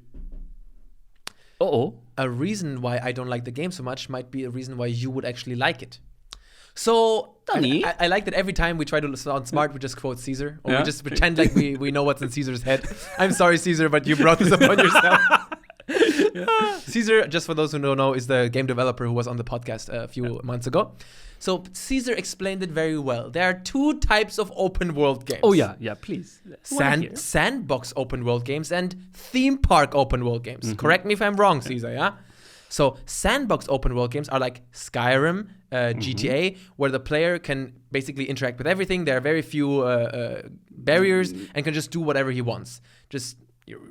A reason why I don't like the game so much might be a reason why you would actually like it. So, I like that every time we try to sound smart, we just quote Caesar. Or we just pretend like we know what's in Caesar's head. I'm sorry, Caesar, but you brought this upon yourself. Caesar, just for those who don't know, is the game developer who was on the podcast a few months ago. So Caesar explained it very well. There are two types of open world games. Oh yeah, please. Sandbox open world games and theme park open world games. Mm-hmm. Correct me if I'm wrong, Caesar, yeah? So sandbox open world games are like Skyrim, GTA, where the player can basically interact with everything. There are very few barriers and can just do whatever he wants.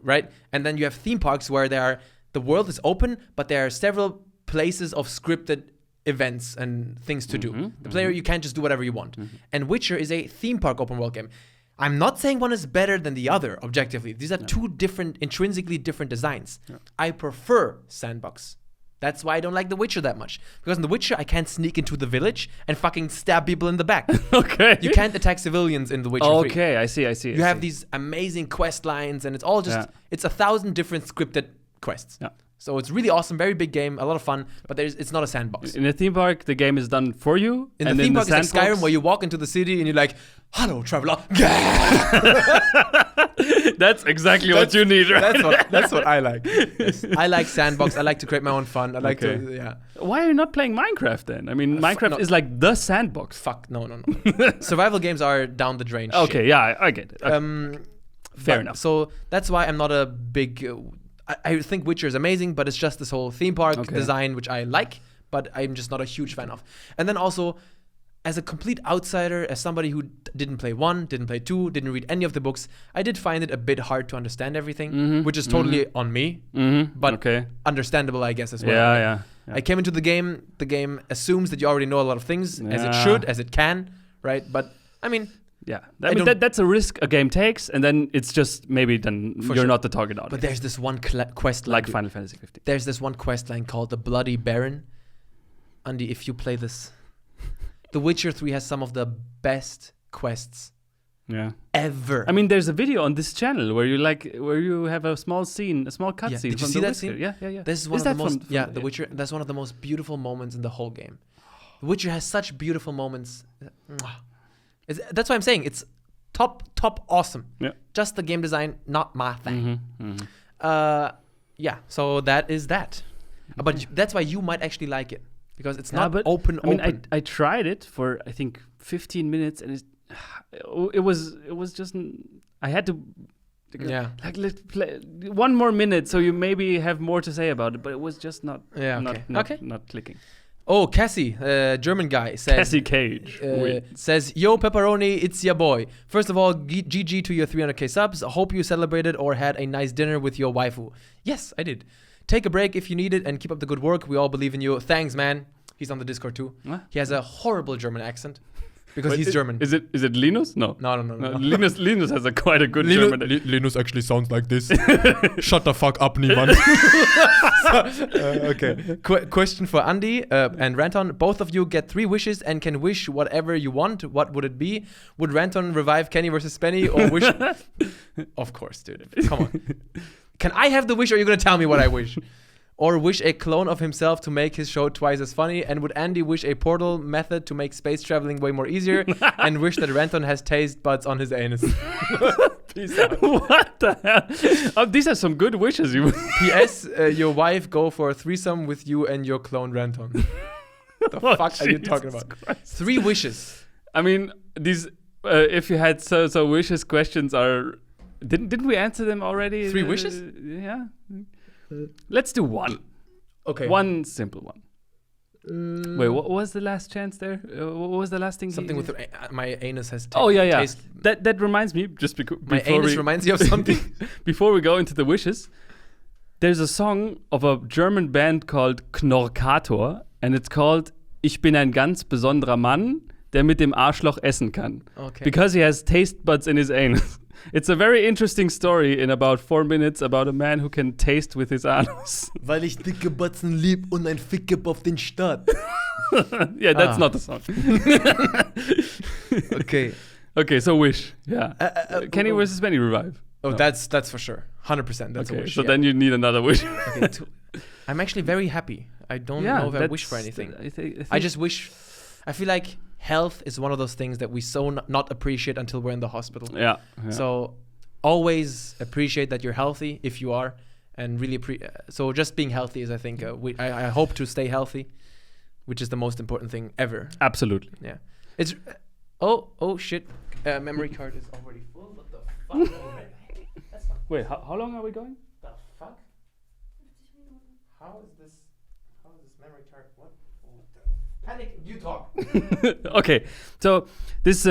Right? And then you have theme parks where the world is open, but there are several places of scripted events and things to do. The player, you can't just do whatever you want. And Witcher is a theme park open world game. I'm not saying one is better than the other, objectively. These are two different, intrinsically different designs. Yeah. I prefer sandbox. That's why I don't like The Witcher that much. Because in The Witcher, I can't sneak into the village and fucking stab people in the back. Okay. You can't attack civilians in The Witcher 3. Okay, I see. You have these amazing quest lines, and it's all just, it's 1,000 different scripted quests. Yeah. So it's really awesome, very big game, a lot of fun, but it's not a sandbox. In a theme park, the game is done for you. In the theme park, it's like Skyrim, where you walk into the city and you're like, "Hello, traveler." That's exactly what you need, right? That's what I like. Yes. I like sandbox. I like to create my own fun. I like to, yeah. Why are you not playing Minecraft then? I mean, Minecraft is like the sandbox. Fuck, no. Survival games are down the drain. Okay, shit. Yeah, I get it. Okay. Fair enough. So that's why I'm not a big... I think Witcher is amazing, but it's just this whole theme park design, which I like, but I'm just not a huge fan of. And then also, as a complete outsider, as somebody who didn't play 1, didn't play 2, didn't read any of the books, I did find it a bit hard to understand everything, which is totally on me, but understandable, I guess, as well. Yeah. I came into the game assumes that you already know a lot of things, as it should, as it can, right? But, I mean... Yeah, that's a risk a game takes, and then it's just maybe then you're not the target audience. But there's this one quest line. Like Final Fantasy 15. There's this one quest line called the Bloody Baron. Andi, if you play this, The Witcher 3 has some of the best quests ever. I mean, there's a video on this channel where you have a small scene, a small cutscene. Did you see that scene? Yeah. This is one of the most The Witcher. That's one of the most beautiful moments in the whole game. The Witcher has such beautiful moments. That's why I'm saying it's top awesome. Yeah. Just the game design, not my thing. So that is that. Okay. But that's why you might actually like it. Because it's not open. I mean, I tried it for, I think, 15 minutes, and it was just... I had to... let's play one more minute so you maybe have more to say about it, but it was just not clicking. Oh, Cassie, German guy, says... Cassie Cage. Says, "Yo, Pepperoni, it's your boy. First of all, GG to your 300k subs. I hope you celebrated or had a nice dinner with your waifu." Yes, I did. Take a break if you need it and keep up the good work. We all believe in you. Thanks, man. He's on the Discord too. What? He has a horrible German accent. because he's German. Is it Linus? No. No. Linus has quite a good German. Linus actually sounds like this. Shut the fuck up, niemand. Okay. Question for Andi and Ranton. Both of you get 3 wishes and can wish whatever you want. What would it be? Would Ranton revive Kenny versus Spenny or wish? Of course, dude. Come on. Can I have the wish, or are you gonna tell me what I wish? Or wish a clone of himself to make his show twice as funny? And would Andi wish a portal method to make space traveling way more easier? And wish that Ranton has taste buds on his anus? Peace out. What the hell? Oh, these are some good wishes. P.S. Your wife go for a threesome with you and your clone Ranton. The fuck are you talking about? Christ. 3 wishes. I mean, these. If you had so wishes, questions are. Didn't we answer them already? 3 wishes? Yeah. Let's do 1. Okay. 1 simple one. Wait, what was the last chance there? What was the last thing? Something with my anus has. Oh yeah. Taste. That reminds me. Just because my anus reminds you of something. Before we go into the wishes, there's a song of a German band called Knorkator, and it's called "Ich bin ein ganz besonderer Mann, der mit dem Arschloch essen kann." Okay. Because he has taste buds in his anus. It's a very interesting story in about 4 minutes about a man who can taste with his anus. Weil ich dicke Batzen lieb und ein Fick geb auf den Staat. Yeah, that's not the song. Okay. Okay, so wish. Yeah. Kenny versus Benny revive. Oh, no. That's for sure. 100%. That's okay, a wish. So then you need another wish. Okay. I'm actually very happy. I don't know if I wish for anything. I just wish. I feel like health is one of those things that we so not appreciate until we're in the hospital. Yeah. So always appreciate that you're healthy if you are, and really so just being healthy is, I think, I hope to stay healthy, which is the most important thing ever. Absolutely. Yeah. It's oh shit. Memory card is already full. What the fuck? That's not. Wait, how long are we going? The fuck? How is this memory card? What? Panic, you talk. Okay, so this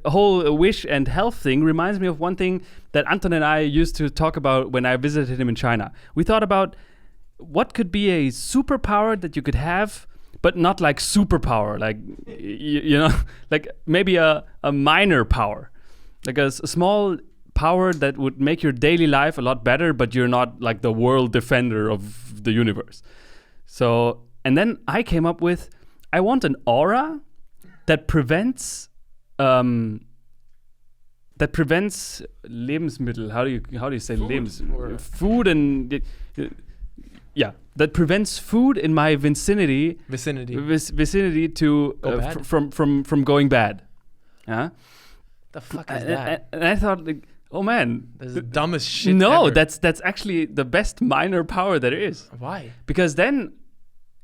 whole wish and health thing reminds me of one thing that Anton and I used to talk about when I visited him in China. We thought about what could be a superpower that you could have, but not like superpower, like you know, like maybe a minor power, like a small power that would make your daily life a lot better, but you're not like the world defender of the universe. So, and then I came up with, I want an aura that prevents Lebensmittel. How do you say Lebensmittel? Food and yeah, that prevents food in my vicinity to from going bad. Yeah. The fuck is that? And I thought, like, oh man, that's the dumbest shit. No, ever. that's actually the best minor power there is. Why? Because then,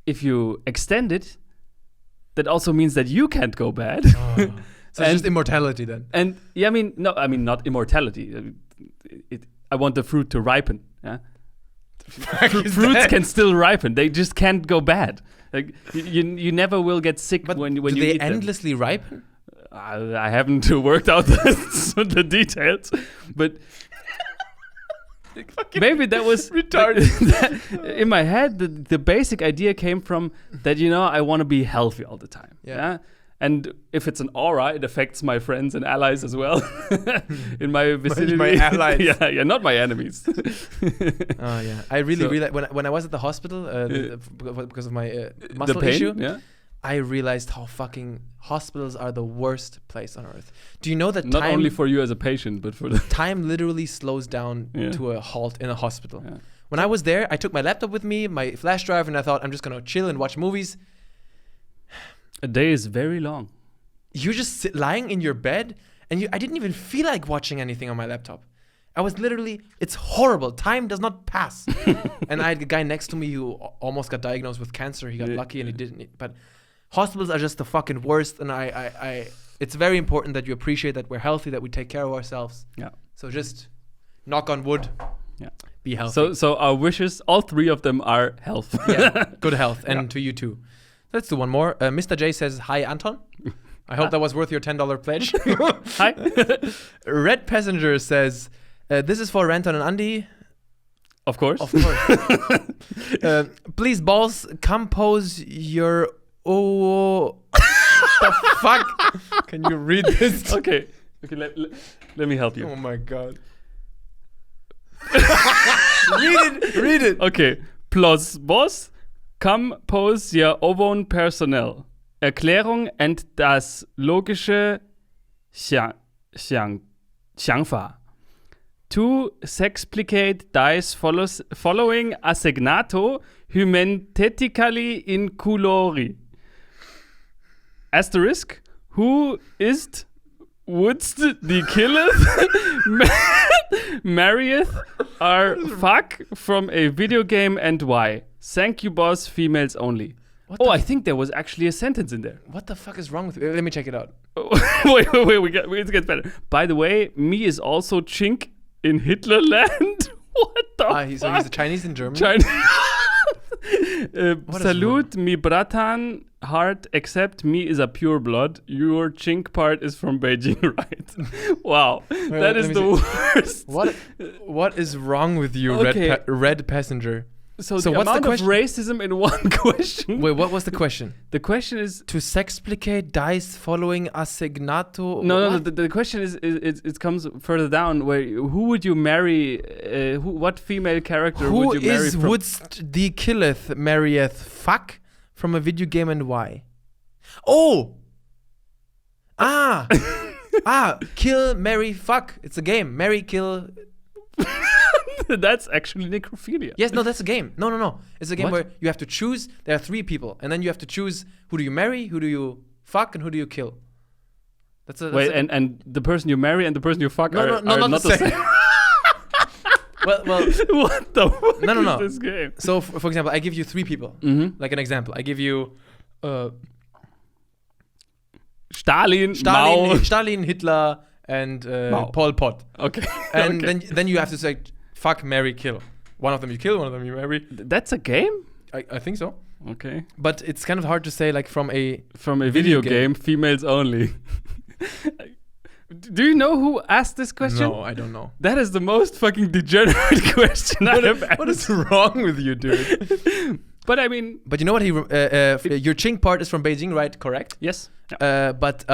if you extend it, that also means that you can't go bad. Oh. So it's just immortality then. And yeah, I mean not immortality. I want the fruit to ripen. Yeah, fruits can still ripen. They just can't go bad. Like you never will get sick when you eat them. Do they endlessly ripen? I haven't worked out the details, but. Maybe that was retarded. In my head, the basic idea came from that, I want to be healthy all the time. Yeah. And if it's an aura, it affects my friends and allies as well in my vicinity. My allies. yeah, not my enemies. Oh yeah, I really realized when I was at the hospital because of my muscle issue. Yeah. I realized how fucking hospitals are the worst place on earth. Do you know that not only for you as a patient, but for the time literally slows down to a halt in a hospital. Yeah. When I was there, I took my laptop with me, my flash drive, and I thought I'm just gonna chill and watch movies. A day is very long. You're just lying in your bed, and I didn't even feel like watching anything on my laptop. I was literally, it's horrible. Time does not pass. And I had a guy next to me who almost got diagnosed with cancer. He got lucky and he didn't. But hospitals are just the fucking worst, and I it's very important that you appreciate that we're healthy, that we take care of ourselves. Yeah. So just knock on wood. Yeah. Be healthy. So our wishes, all 3 of them are health. Yeah. Good health, and to you too. Let's do one more. Mr. J says, "Hi, Anton. I hope that was worth your $10 pledge." Hi. Red Passenger says, "This is for Ranton and Andi." Of course. Please, balls, compose your the fuck? Can you read this? Okay, let me help you. Oh my god. Read it. Okay. Plus Boss, compose your own personnel. Erklärung and das logische Xiangfa. To sexplicate dice following assignato hymenthetically in colori. Asterisk. Who ist wouldst die killeth marrieth are fuck from a video game and why. Thank you, boss. Females only. I think there was actually a sentence in there. What the fuck is wrong with you? Let me check it out. wait, it gets better. By the way, me is also chink in Hitlerland. What the fuck? So he's a Chinese in German? Salute, mi bratan, heart, except me is a pure blood. Your chink part is from Beijing, right? Wow, that is the worst. What is wrong with you, Okay. red passenger? So what's amount the question? of racism in one question. Wait, what was the question? The question is To sexplicate dice following assignato. no. The question is it comes further down. Where who would you marry? What female character would you marry? Who wouldst thee killeth marrieth fuck from a video game and why? Oh. Kill, marry, fuck. It's a game. Marry, kill. That's actually necrophilia. Yes, no, that's a game. No. It's a game What? where you have to choose. There are 3 people, and then you have to choose who do you marry, who do you fuck, and who do you kill. Wait, and the person you marry and the person you fuck are not the same. well, what the fuck no. is this game? So, for example, I give you 3 people. Mm-hmm. Like an example, I give you Stalin, Mao. Stalin, Hitler, and Pol Pot. Okay. And okay. then you have to say fuck, marry, kill. One of them you kill, one of them you marry. That's a game? I think so. Okay. But it's kind of hard to say like from a video game, females only. Do you know who asked this question? No, I don't know. That is the most fucking degenerate question I have asked. What is wrong with you, dude? But I mean... But you know what? Your chink part is from Beijing, right? Correct? Yes. But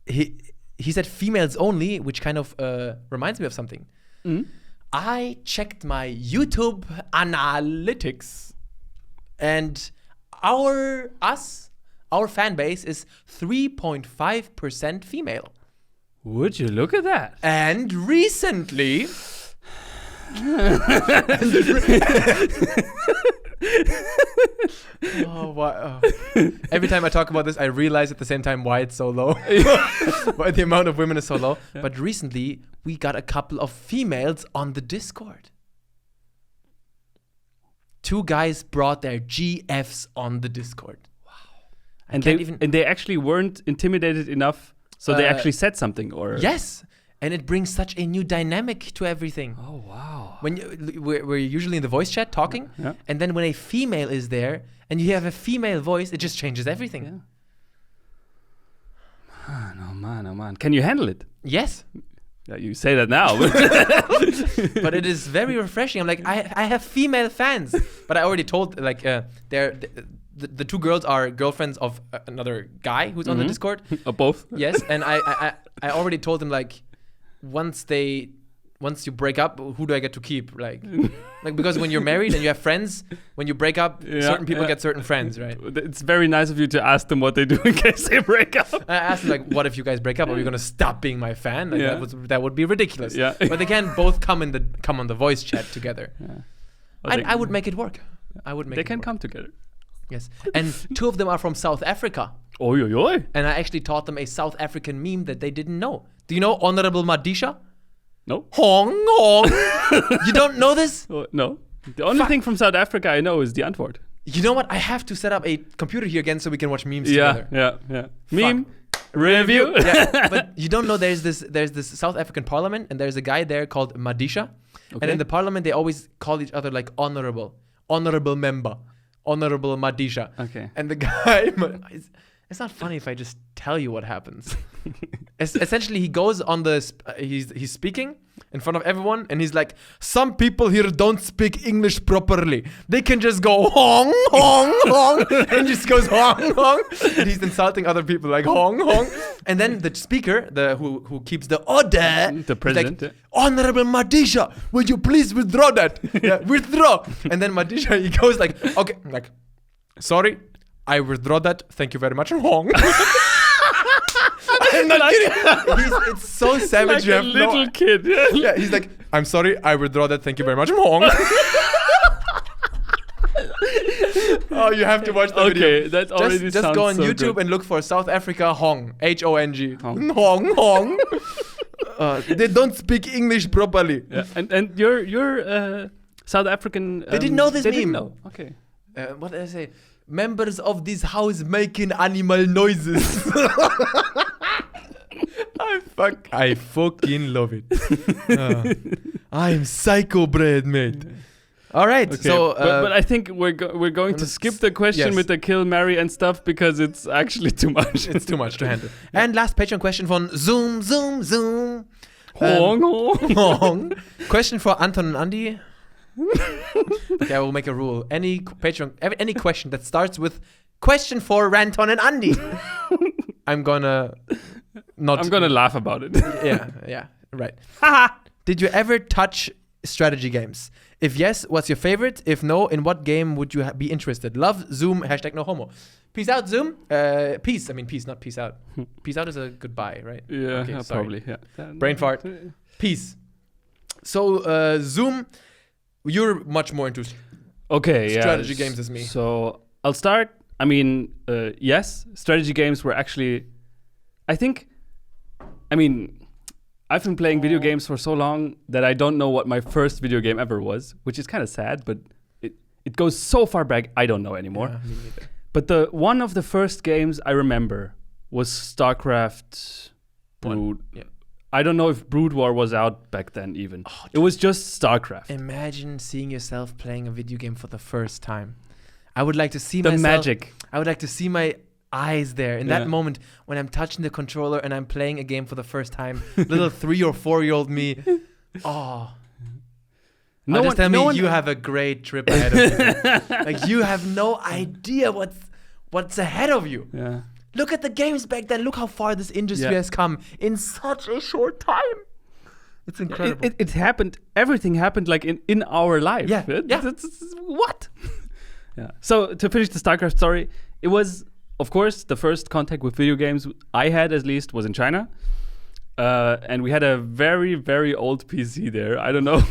he said females only, which kind of reminds me of something. Mm-hmm. I checked my YouTube analytics, and our fan base is 3.5% female. Would you look at that? And recently... Every time I talk about this, I realize at the same time why it's so low. Why the amount of women is so low. Yeah. But recently, we got a couple of females on the Discord. 2 guys brought their GFs on the Discord. Wow. And they actually weren't intimidated enough, so they actually said something, or... Yes. And it brings such a new dynamic to everything. Oh, wow. When we're usually in the voice chat talking, and then when a female is there, and you have a female voice, it just changes everything. Yeah. Man, oh man. Can you handle it? Yes. Yeah, you say that now. But it is very refreshing. I'm like, I have female fans. But I already told, like, the 2 girls are girlfriends of another guy who's on the Discord. Both? Yes, and I already told them, like, once you break up, who do I get to keep? Like because when you're married and you have friends, when you break up, certain people get certain friends, right? It's very nice of you to ask them what they do in case they break up. I asked them, like, what if you guys break up? Are you gonna stop being my fan? Like, that would be ridiculous. Yeah. But they can both come on the voice chat together. Yeah. I would make it work. I would make it work. They can come together. Yes. And 2 of them are from South Africa. Oi. And I actually taught them a South African meme that they didn't know. Do you know Honorable Madisha? No. Hong. You don't know this? No. The only thing from South Africa I know is the Antwoord. You know what? I have to set up a computer here again so we can watch memes together. Yeah. Meme review. Yeah, but you don't know there's this South African parliament, and there's a guy there called Madisha. Okay. And in the parliament, they always call each other like honorable member, honorable Madisha. Okay. And the guy, it's not funny if I just tell you what happens. Essentially, he goes on he's speaking in front of everyone, and he's like, some people here don't speak English properly. They can just go hong, hong, hong, and just goes hong, hong. And he's insulting other people like hong, hong. And then the speaker, who keeps the order, the president, like, Honorable Madisha, will you please withdraw that? Yeah, withdraw. And then Madisha, he goes like, okay, like, sorry, I withdraw that. Thank you very much. Hong. I'm not kidding. It's so savage. Like a little kid. Yeah, he's like, I'm sorry, I withdraw that. Thank you very much. Hong. Oh, you have to watch the video. Okay, that already just sounds go on so YouTube good. and look for South Africa Hong. H-O-N-G. Hong, Hong. They don't speak English properly. Yeah. And your South African. They didn't know this they meme. Didn't know. Okay. What did I say? Members of this house making animal noises. I fucking love it. I'm psycho bread, mate. All right, Okay. so but I think we're going to skip the question yes. with the kill, marry, and stuff because it's actually too much. It's too much to handle. And last Patreon question from Zoom. Hong, hong. Hong. Question for Anton and Andi. Okay, I will make a rule. Any question that starts with question for Ranton and Andi, I'm gonna laugh about it. yeah, right. Did you ever touch strategy games? If yes, what's your favorite? If no, in what game would you be interested? Love, Zoom, #NoHomo. Peace out, Zoom. Peace. I mean, peace, not peace out. Peace out is a goodbye, right? Yeah, Okay, sorry. probably. Yeah. Brain fart. Peace. So, Zoom, you're much more into strategy games as me. So I'll start. I mean, yes, strategy games were actually, I've been playing video games for so long that I don't know what my first video game ever was, which is kind of sad, but it goes so far back, I don't know anymore. Yeah, me neither. But one of the first games I remember was StarCraft Brood. Yeah. I don't know if Brood War was out back then even. Oh, it was just StarCraft. Imagine seeing yourself playing a video game for the first time. I would like to see The myself, magic. I would like to see my eyes there in that moment when I'm touching the controller and I'm playing a game for the first time. Little 3 or 4-year-old me. Oh. Just tell me you have a great trip ahead of you. Like you have no idea what's ahead of you. Yeah. Look at the games back then. Look how far this industry has come in such a short time. It's incredible. It happened. Everything happened like in our life. Yeah. What? Yeah. So to finish the StarCraft story, it was, of course, the first contact with video games I had, at least, was in China. And we had a very, very old PC there. I don't know.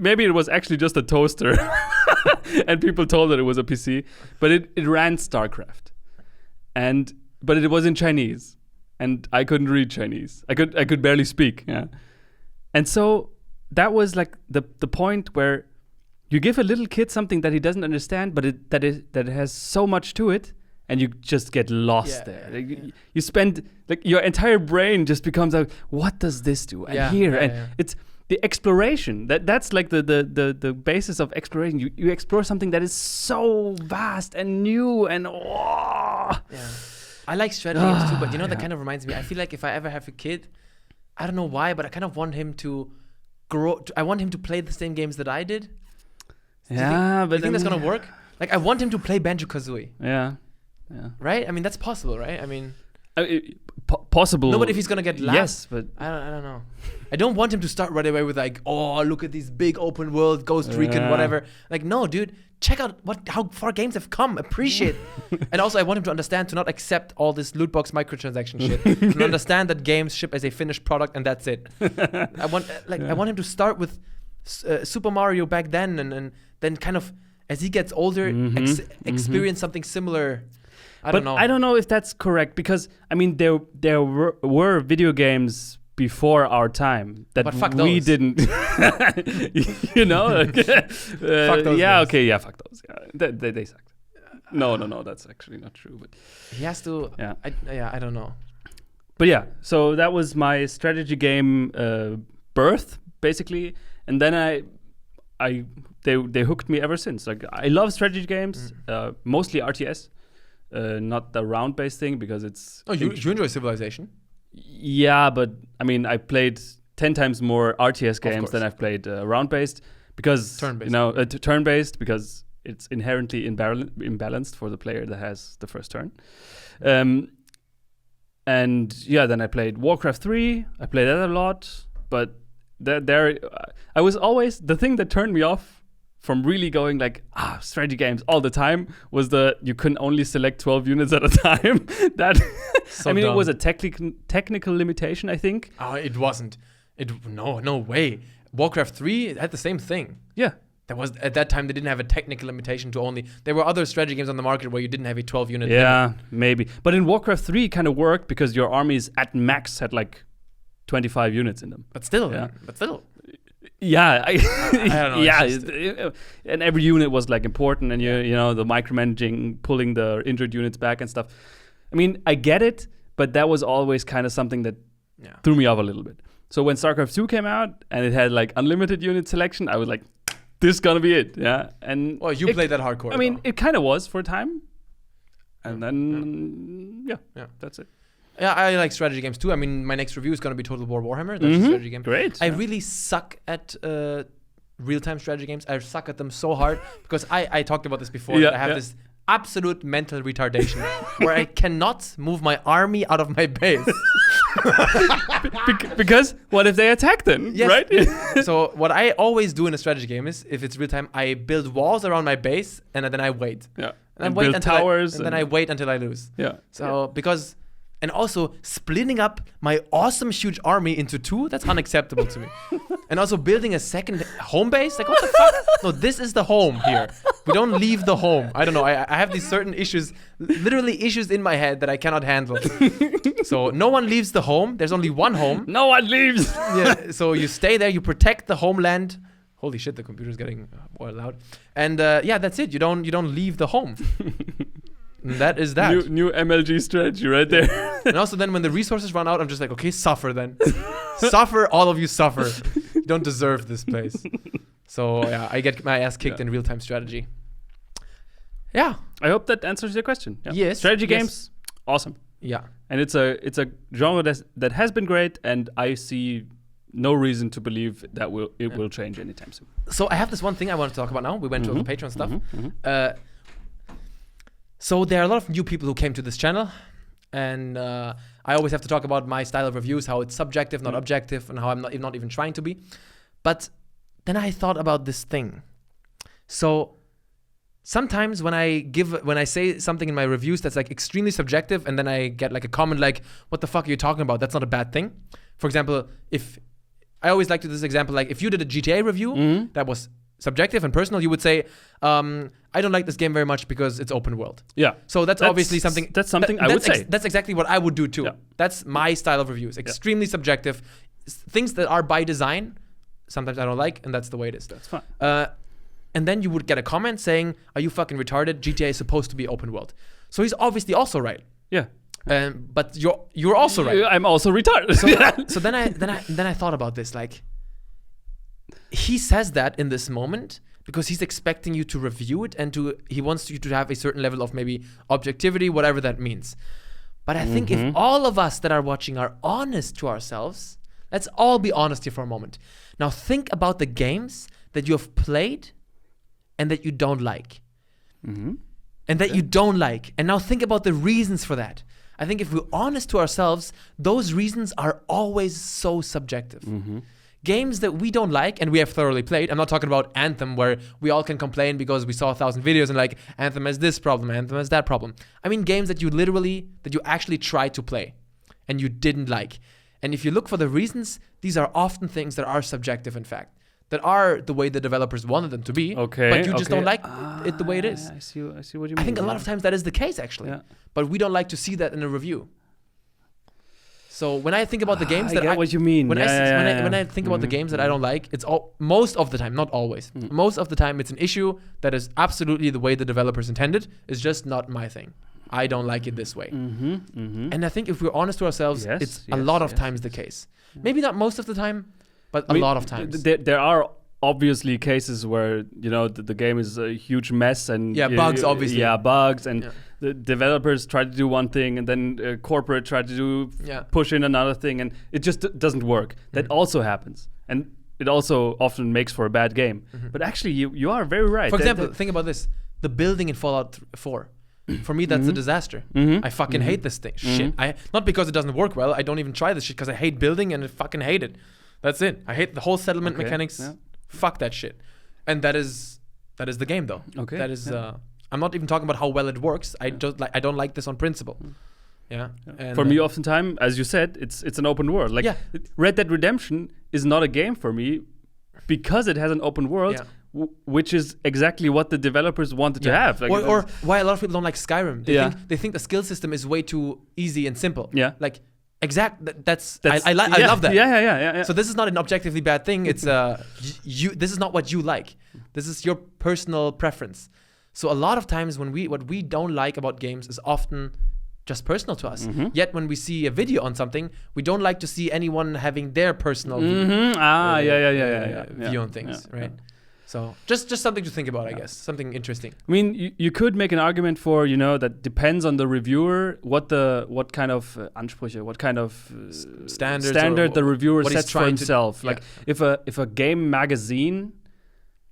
Maybe it was actually just a toaster. And people told that it was a PC. But it ran StarCraft. But it was in Chinese. And I couldn't read Chinese. I could barely speak. Yeah. And so that was like the point where you give a little kid something that he doesn't understand, but that it has so much to it. And you just get lost there. Like, you spend, like, your entire brain just becomes like, what does this do? And it's the exploration. That's like the basis of exploration. You explore something that is so vast and new and I like strategy games too, but that kind of reminds me. I feel like if I ever have a kid, I don't know why, but I kind of want him to grow. I want him to play the same games that I did. Do you think that's gonna work? Like, I want him to play Banjo-Kazooie. Yeah. Right? I mean, that's possible, right? I mean, possible. No, but if he's gonna get laughs, yes, but I don't know. I don't want him to start right away with like, oh, look at these big open world, Ghost Recon, whatever. Like, no, dude, check out how far games have come. Appreciate. And also, I want him to understand to not accept all this loot box microtransaction shit. And understand that games ship as a finished product, and that's it. I want him to start with Super Mario back then, and then kind of as he gets older, experience something similar. I don't know. I don't know if that's correct, because I mean there were video games before our time that we didn't. Fuck those games. Okay, yeah, fuck those. Yeah, they sucked. No, that's actually not true. But he has to. Yeah, I don't know. But yeah, so that was my strategy game birth, basically, and then they hooked me ever since. Like, I love strategy games, mostly RTS. not the round-based thing because it's. Oh, you enjoy Civilization? Yeah, but I mean, I played 10 times more RTS games than I've played round-based because turn-based. Turn-based because it's inherently imbalanced for the player that has the first turn. And yeah, then I played Warcraft 3. I played that a lot, but I was always the thing that turned me off from really going like strategy games all the time was you can only select 12 units at a time. That so I mean, dumb. it was a technical limitation, I think. Oh, it wasn't. No way. Warcraft 3 had the same thing. Yeah. That was at that time they didn't have a technical limitation to only. There were other strategy games on the market where you didn't have a 12-unit. Yeah, limit. maybe. But in Warcraft 3, it kind of worked because your armies at max had like 25 units in them. But still. Yeah, I don't know. Yeah, and every unit was like important, and you know the micromanaging, pulling the injured units back and stuff. I mean, I get it, but that was always kind of something that threw me off a little bit. So when StarCraft 2 came out and it had like unlimited unit selection, I was like, this is gonna be it, yeah. And you played that hardcore. I mean, it kind of was for a time, and then that's it. Yeah, I like strategy games too. I mean, my next review is gonna be Total War Warhammer. That's a strategy game. Great. I really suck at real-time strategy games. I suck at them so hard because I talked about this before. I have this absolute mental retardation where I cannot move my army out of my base. Because what if they attack then? Yes. Right? So what I always do in a strategy game is, if it's real time, I build walls around my base and then I wait. Yeah. And I wait build until towers. then I wait until I lose. Yeah. So because. And also, splitting up my awesome huge army into two, that's unacceptable to me. And also building a second home base, like what the fuck? No, this is the home here. We don't leave the home. I don't know, I have these certain issues, literally issues in my head that I cannot handle. So no one leaves the home, there's only one home. No one leaves. Yeah, so you stay there, you protect the homeland. Holy shit, the computer's getting more loud. And that's it, you don't leave the home. And that is that. New MLG strategy right there. And also then when the resources run out, I'm just like, okay, suffer then. Suffer, all of you suffer. You don't deserve this place. So yeah, I get my ass kicked in real-time strategy. Yeah. I hope that answers your question. Yeah. Yes. Strategy games, awesome. Yeah. And it's a genre that has been great, and I see no reason to believe that it will change anytime soon. So I have this one thing I want to talk about now. We went to the Patreon stuff. So there are a lot of new people who came to this channel, and I always have to talk about my style of reviews, how it's subjective, not objective, and how I'm not even trying to be. But then I thought about this thing. So sometimes when I say something in my reviews that's like extremely subjective, and then I get like a comment like, "What the fuck are you talking about? That's not a bad thing." For example, if I always like to do this example, like if you did a GTA review that was subjective and personal, you would say, I don't like this game very much because it's open world. Yeah. So that's obviously something. That's something I would say. That's exactly what I would do too. Yeah. That's my style of reviews. Extremely subjective. Things that are by design, sometimes I don't like, and that's the way it is. That's fine. And then you would get a comment saying, "Are you fucking retarded? GTA is supposed to be open world." So he's obviously also right. Yeah. But you're also right. I'm also retarded. So then I thought about this, like, he says that in this moment because he's expecting you to review it and he wants you to have a certain level of maybe objectivity, whatever that means. But I think if all of us that are watching are honest to ourselves, let's all be honest here for a moment. Now think about the games that you have played and that you don't like. And that you don't like. And now think about the reasons for that. I think if we're honest to ourselves, those reasons are always so subjective. Games that we don't like and we have thoroughly played. I'm not talking about Anthem where we all can complain because we saw 1,000 videos and like Anthem has this problem, Anthem has that problem. I mean games that you actually tried to play and you didn't like. And if you look for the reasons, these are often things that are subjective in fact. That are the way the developers wanted them to be. Okay. But you just don't like it the way it is. I see what you mean. I think a lot of times that is the case actually. Yeah. But we don't like to see that in a review. So when I think about the games I get what you mean. When I think about the games that I don't like, it's most of the time, not always. Most of the time, it's an issue that is absolutely the way the developers intended. It's just not my thing. I don't like it this way. And I think if we're honest to ourselves, it's a lot of times the case. Maybe not most of the time, but a lot of times. There are obviously cases where the game is a huge mess and bugs obviously. Bugs and the developers try to do one thing and then corporate try to do push in another thing, and it just doesn't work. That also happens, and it also often makes for a bad game. But actually, you are very right. For example, think about this: the building in Fallout 4. For me, that's a disaster. I fucking hate this thing. Shit. Not because it doesn't work well. I don't even try this shit because I hate building and I fucking hate it. That's it. I hate the whole settlement mechanics. Yeah. Fuck that shit. And that is the game, though. Okay. That is. I'm not even talking about how well it works. I don't like this on principle. Yeah. And for me, oftentimes, as you said, it's an open world. Like Red Dead Redemption is not a game for me because it has an open world. Which is exactly what the developers wanted to have. Like or why a lot of people don't like Skyrim. They think the skill system is way too easy and simple. Yeah. Like, that's I love that. Yeah. So this is not an objectively bad thing. It's this is not what you like. This is your personal preference. So a lot of times what we don't like about games is often just personal to us. Yet when we see a video on something, we don't like to see anyone having their personal view on things, right? So just something to think about, I guess. Something interesting. I mean, you could make an argument for, that depends on the reviewer, what kind of Ansprüche, what kind of standard the reviewer sets for himself. Like if a game magazine,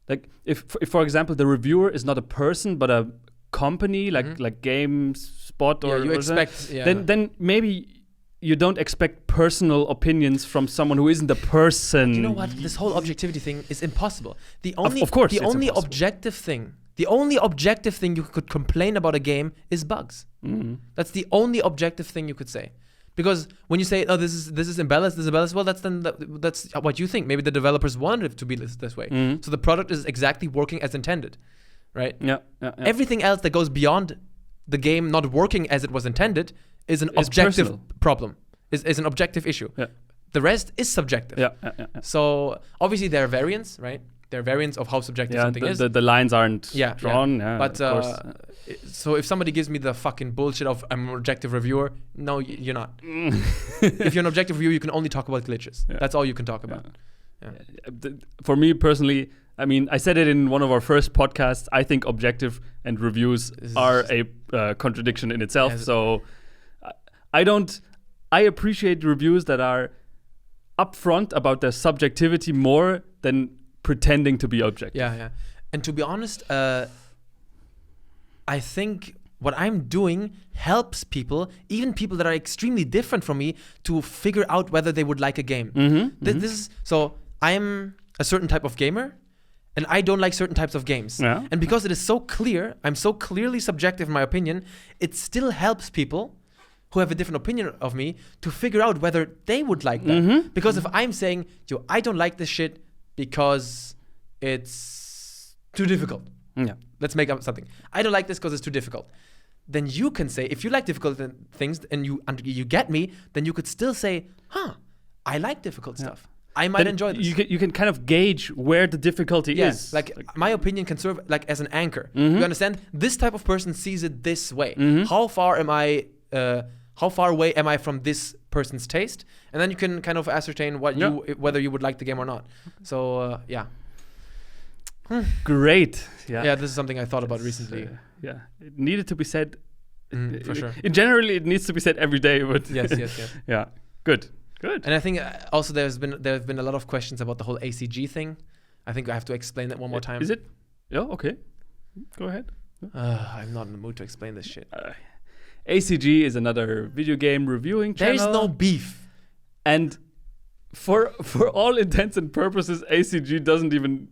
like if for example the reviewer is not a person but a company like GameSpot or you expect then maybe you don't expect personal opinions from someone who isn't a person. You know what? This whole objectivity thing is impossible. The only objective thing you could complain about a game is bugs. That's the only objective thing you could say. Because when you say, "Oh, this is embellished," well, that's what you think. Maybe the developers wanted it to be this way. So the product is exactly working as intended, right? Yeah. Everything else that goes beyond the game not working as it was intended is an objective problem, is an objective issue. Yeah. The rest is subjective. Yeah. So obviously there are variants, right? There are variants of how subjective something is. The lines aren't drawn. Yeah. But so if somebody gives me the fucking bullshit of I'm an objective reviewer, no, you're not. If you're an objective reviewer, you can only talk about glitches. Yeah. That's all you can talk about. Yeah. For me personally, I mean, I said it in one of our first podcasts. I think objective and reviews are a contradiction in itself. So I appreciate reviews that are upfront about their subjectivity more than pretending to be objective. Yeah. And to be honest, I think what I'm doing helps people, even people that are extremely different from me, to figure out whether they would like a game. This is so I'm a certain type of gamer, and I don't like certain types of games. Yeah. And because it is so clear, I'm so clearly subjective in my opinion, it still helps people who have a different opinion of me to figure out whether they would like that. Because if I'm saying, I don't like this shit because it's too difficult. Yeah. Let's make up something. I don't like this because it's too difficult. Then you can say, if you like difficult things and you get me, then you could still say, I like difficult stuff. I might enjoy this. You can kind of gauge where the difficulty is. Like my opinion can serve like as an anchor. You understand? This type of person sees it this way. How far away am I from this person's taste? And then you can kind of ascertain whether you would like the game or not. So Great. Yeah, this is something I thought about recently. It needed to be said. For sure. Generally, it needs to be said every day. But yes. Yeah. Good. And I think also there have been a lot of questions about the whole ACG thing. I think I have to explain that one more time. Is it? Yeah. Okay. Go ahead. I'm not in the mood to explain this shit. ACG is another video game reviewing channel. There is no beef. And for all intents and purposes, ACG doesn't even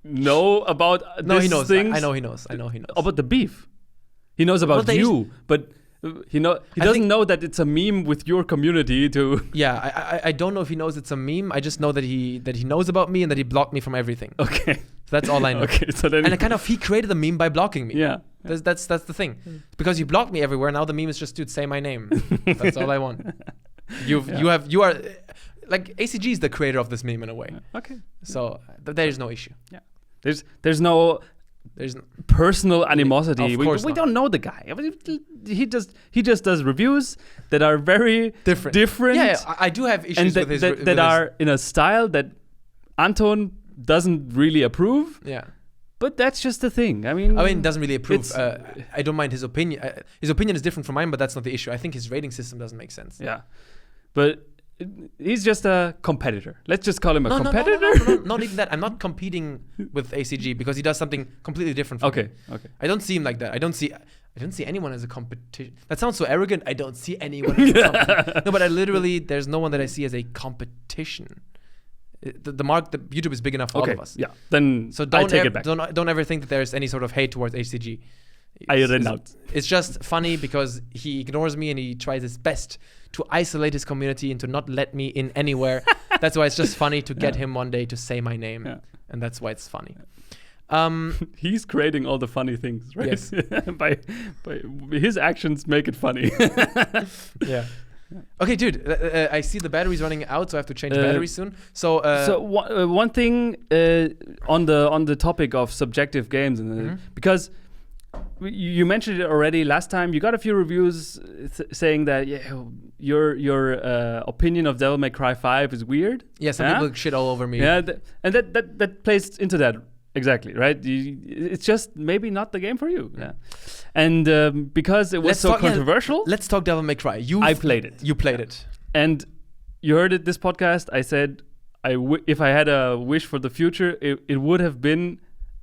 know about he knows. Things. I know he knows. About the beef. He knows about you, but he doesn't know that it's a meme with your community to. Yeah, I don't know if he knows it's a meme. I just know that he knows about me and that he blocked me from everything. Okay. So that's all I know. Okay, so then he created the meme by blocking me. Yeah. That's the thing. Because you blocked me everywhere. Now the meme is just, dude, say my name. That's all I want. You are like ACG is the creator of this meme in a way. Okay. So there is no issue. Yeah. There's no personal animosity. Of course we don't know the guy. He just does reviews that are very different. Yeah, I do have issues with his that are in a style that Anton doesn't really approve. Yeah. But that's just the thing. I mean, doesn't really approve. I don't mind his opinion. His opinion is different from mine, but that's not the issue. I think his rating system doesn't make sense. Yeah, but he's just a competitor. Let's just call him a competitor. No, not even that. I'm not competing with ACG because he does something completely different from me. Okay. I don't see him like that. I don't see anyone as a competition. That sounds so arrogant. I don't see anyone as a competition. No, but there's no one that I see as a competition. The YouTube is big enough for all of us. Yeah. Then so I take it back. Don't ever think that there's any sort of hate towards HCG. It's just funny because he ignores me and he tries his best to isolate his community and to not let me in anywhere. That's why it's just funny to get him one day to say my name, and that's why it's funny. He's creating all the funny things, right? Yes. by his actions make it funny. Yeah. Okay, dude. I see the battery's running out, so I have to change batteries soon. So one thing on the topic of subjective games, because you mentioned it already last time. You got a few reviews saying that your opinion of Devil May Cry 5 is weird. Yeah, some people shit all over me. Yeah, and that plays into that. Exactly, right? It's just maybe not the game for you. Yeah. And because it was controversial. Let's talk Devil May Cry. I played it. You played it. And you heard it this podcast. I said, if I had a wish for the future, it would have been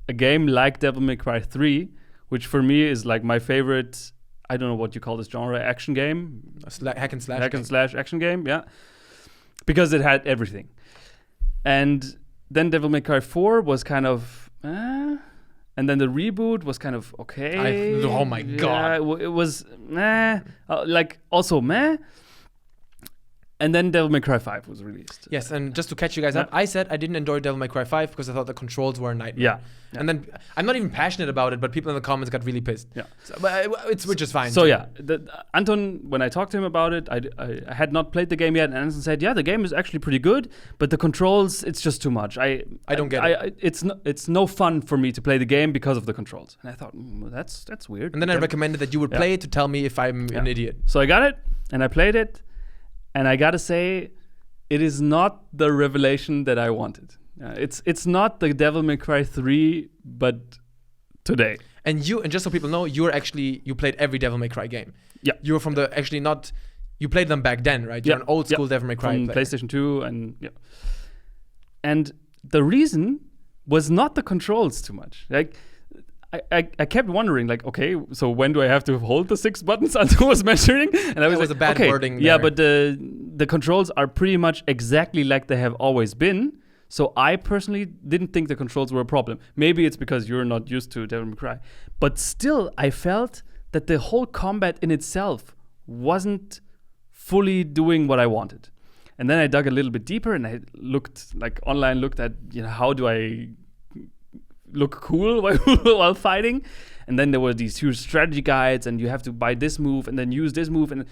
a game like Devil May Cry 3, which for me is like my favorite, I don't know what you call this genre, action game? Hack and slash. Hack and slash action game, yeah. Because it had everything. And then Devil May Cry 4 was kind of, and then the reboot was kind of okay. Oh my god! It was like also meh. And then Devil May Cry 5 was released. Yes, and just to catch you guys up, I said I didn't enjoy Devil May Cry 5 because I thought the controls were a nightmare. Yeah. And then I'm not even passionate about it, but people in the comments got really pissed. Yeah. So, which is fine. So yeah, Anton, when I talked to him about it, I had not played the game yet, and Anton said, yeah, the game is actually pretty good, but the controls, it's just too much. I don't get it. It's no fun for me to play the game because of the controls. And I thought, that's weird. And then I recommended that you would play it to tell me if I'm an idiot. So I got it, and I played it. And I gotta say, it is not the revelation that I wanted. It's not the Devil May Cry 3, but today. And just so people know, you played every Devil May Cry game. Yeah. You were from you played them back then, right? You're an old school Devil May Cry from player. PlayStation 2 and the reason was not the controls too much. Like, I kept wondering, like, okay, so when do I have to hold the 6 buttons Anton was measuring? And I was a bad wording there. Yeah, but the controls are pretty much exactly like they have always been. So I personally didn't think the controls were a problem. Maybe it's because you're not used to Devil May Cry. But still, I felt that the whole combat in itself wasn't fully doing what I wanted. And then I dug a little bit deeper and I looked at, how do I look cool while fighting, and then there were these huge strategy guides, and you have to buy this move and then use this move, and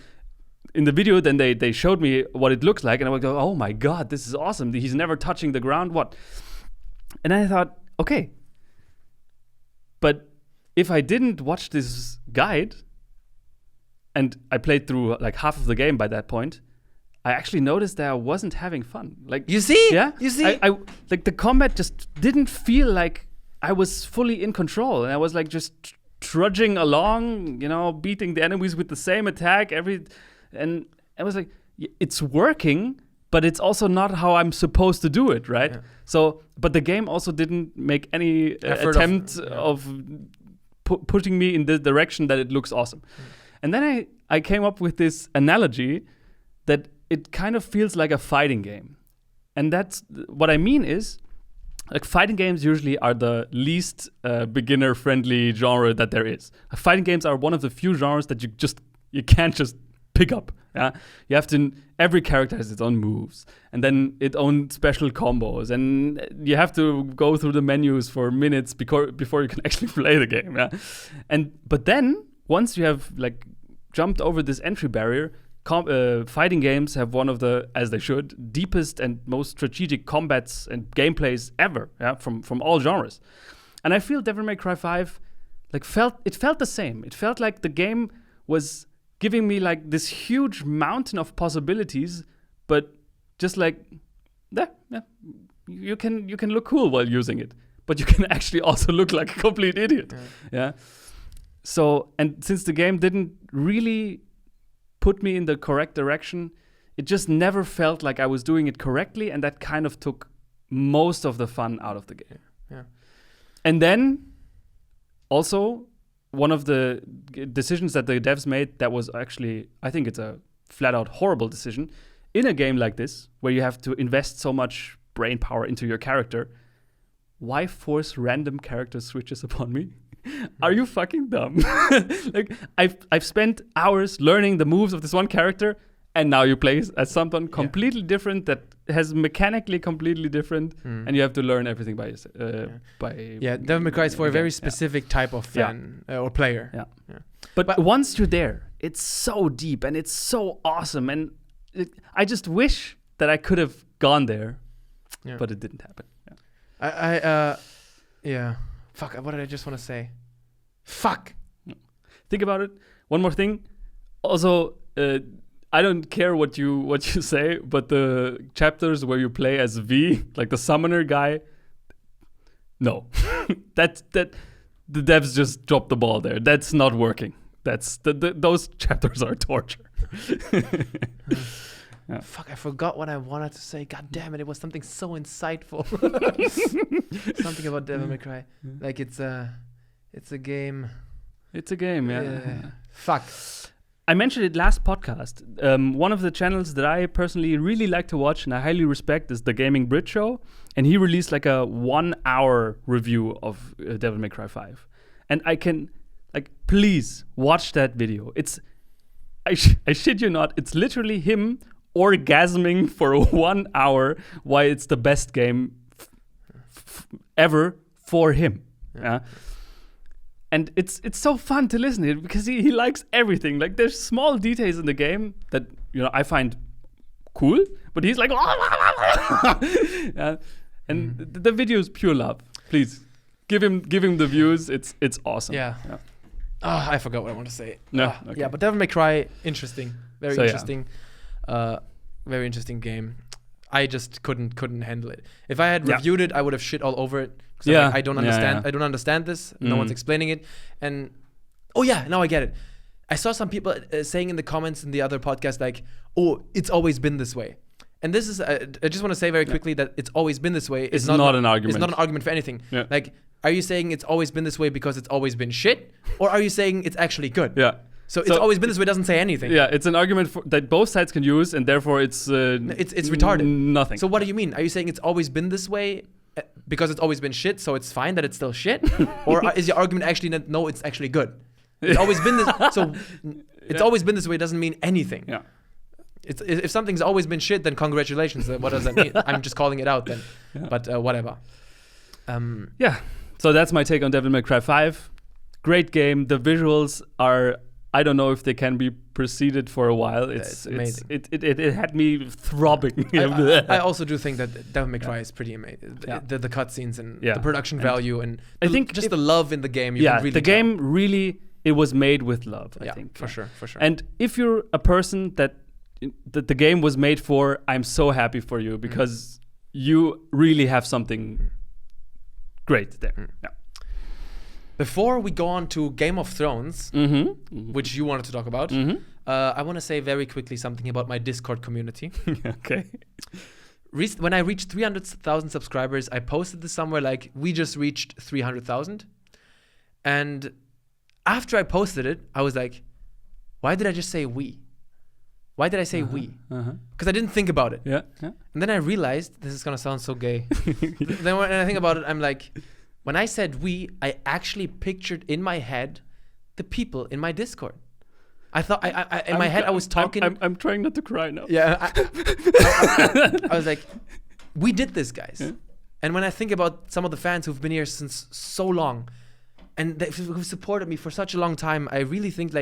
in the video then they showed me what it looks like, and I would go, oh my god, this is awesome, he's never touching the ground, what? And I thought, okay, but if I didn't watch this guide, and I played through like half of the game by that point, I actually noticed that I wasn't having fun. Like, you see? Yeah? You see? I like the combat just didn't feel like I was fully in control, and I was like just trudging along, beating the enemies with the same attack and I was like, it's working, but it's also not how I'm supposed to do it, right? Yeah. So, but the game also didn't make any attempt of putting me in the direction that it looks awesome. And then I came up with this analogy that it kind of feels like a fighting game. And that's what I mean is, like, fighting games usually are the least beginner-friendly genre that there is. Fighting games are one of the few genres that you can't just pick up. Yeah, you have to. Every character has its own moves, and then its own special combos, and you have to go through the menus for minutes before you can actually play the game. Yeah, but then once you have like jumped over this entry barrier, fighting games have one of the, as they should, deepest and most strategic combats and gameplays ever, from all genres. And I feel Devil May Cry 5 felt the same. It felt like the game was giving me like this huge mountain of possibilities, but just like, you can look cool while using it. but you can actually also look like a complete idiot. Yeah. So, and since the game didn't really put me in the correct direction, it just never felt like I was doing it correctly, and that kind of took most of the fun out of the game. Yeah. And then also one of the decisions that the devs made that was actually, I think it's a flat out horrible decision in a game like this where you have to invest so much brain power into your character. Why force random character switches upon me? Are you fucking dumb? Like I've spent hours learning the moves of this one character, and now you play as someone completely different that has mechanically completely different, and you have to learn everything by Devil May Cry is for a very specific type of fan or player. Yeah. But once you're there, it's so deep and it's so awesome, and I just wish that I could have gone there, but it didn't happen. Fuck, what did I just want to say? Fuck. Think about it. One more thing. Also, I don't care what you say, but the chapters where you play as V, like the summoner guy, no. that the devs just dropped the ball there. That's not working. That's those chapters are torture. Fuck, I forgot what I wanted to say. God damn it, it was something so insightful. Something about Devil May Cry. Like it's a game. It's a game, yeah. Fuck. I mentioned it last podcast. One of the channels that I personally really like to watch and I highly respect is the Gaming Brit Show. And he released like a 1 hour review of Devil May Cry 5. And I can, please watch that video. I shit you not, it's literally him orgasming for 1 hour why it's the best game ever for him. And it's so fun to listen to it because he likes everything. Like there's small details in the game that I find cool, but he's like and the video is pure love. Please give him the views. It's awesome. Yeah. Oh, I forgot what I want to say. No. Okay. Yeah, but Devil May Cry, interesting. Very interesting. Very interesting game. I just couldn't handle it. If I had reviewed it, I would have shit all over it. I don't understand. I don't understand this. No one's explaining it. And now I get it. I saw some people saying in the comments in the other podcast it's always been this way. And this is I just want to say very quickly that it's always been this way. It's not an argument. It's not an argument for anything. Yeah. Are you saying it's always been this way because it's always been shit, or are you saying it's actually good? Yeah. So it's always been this way doesn't say anything. Yeah, it's an argument that both sides can use, and therefore it's retarded. Nothing. So what do you mean? Are you saying it's always been this way because it's always been shit, so it's fine that it's still shit? Or is your argument actually that no, it's actually good? It's always been this. So it's always been this way doesn't mean anything. Yeah. If something's always been shit, then congratulations. What does that mean? I'm just calling it out then. Yeah. But whatever. So that's my take on Devil May Cry 5. Great game. The visuals are. I don't know if they can be preceded for a while. It's amazing. It had me throbbing. I also do think that Devil May Cry is pretty amazing. The cutscenes and the production value and I think just the love in the game. You can really the game really it was made with love. I think for sure. And if you're a person that the game was made for, I'm so happy for you because you really have something great there. Yeah. Before we go on to Game of Thrones, which you wanted to talk about, I want to say very quickly something about my Discord community. Okay. When I reached 300,000 subscribers, I posted this somewhere we just reached 300,000. And after I posted it, I was like, why did I just say we? Why did I say we? Because I didn't think about it. Yeah. And then I realized, this is going to sound so gay. Then when I think about it, I'm like, when I said we, I actually pictured in my head the people in my Discord. I thought, in my head, I was talking. I'm trying not to cry now. Yeah. I was like, we did this, guys. Yeah. And when I think about some of the fans who've been here since so long and who've supported me for such a long time, I really think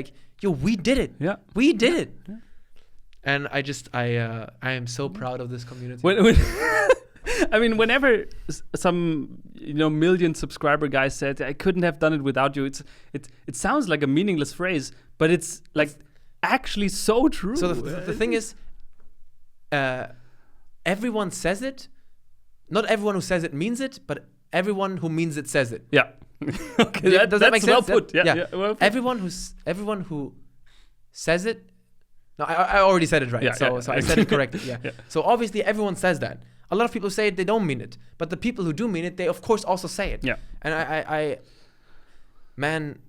we did it. Yeah. We did it. Yeah. And I am so proud of this community. I mean, whenever some million subscriber guy said I couldn't have done it without you, it sounds like a meaningless phrase, but it's actually so true. So the thing is, everyone says it. Not everyone who says it means it, but everyone who means it says it. Yeah. Okay, Does that make sense? Well put. Yeah. Well put. Everyone who says it. No, I already said it right. Yeah, so I said it correctly. Yeah. Yeah. So obviously everyone says that. A lot of people say it, they don't mean it. But the people who do mean it, they of course also say it. Yeah. And man,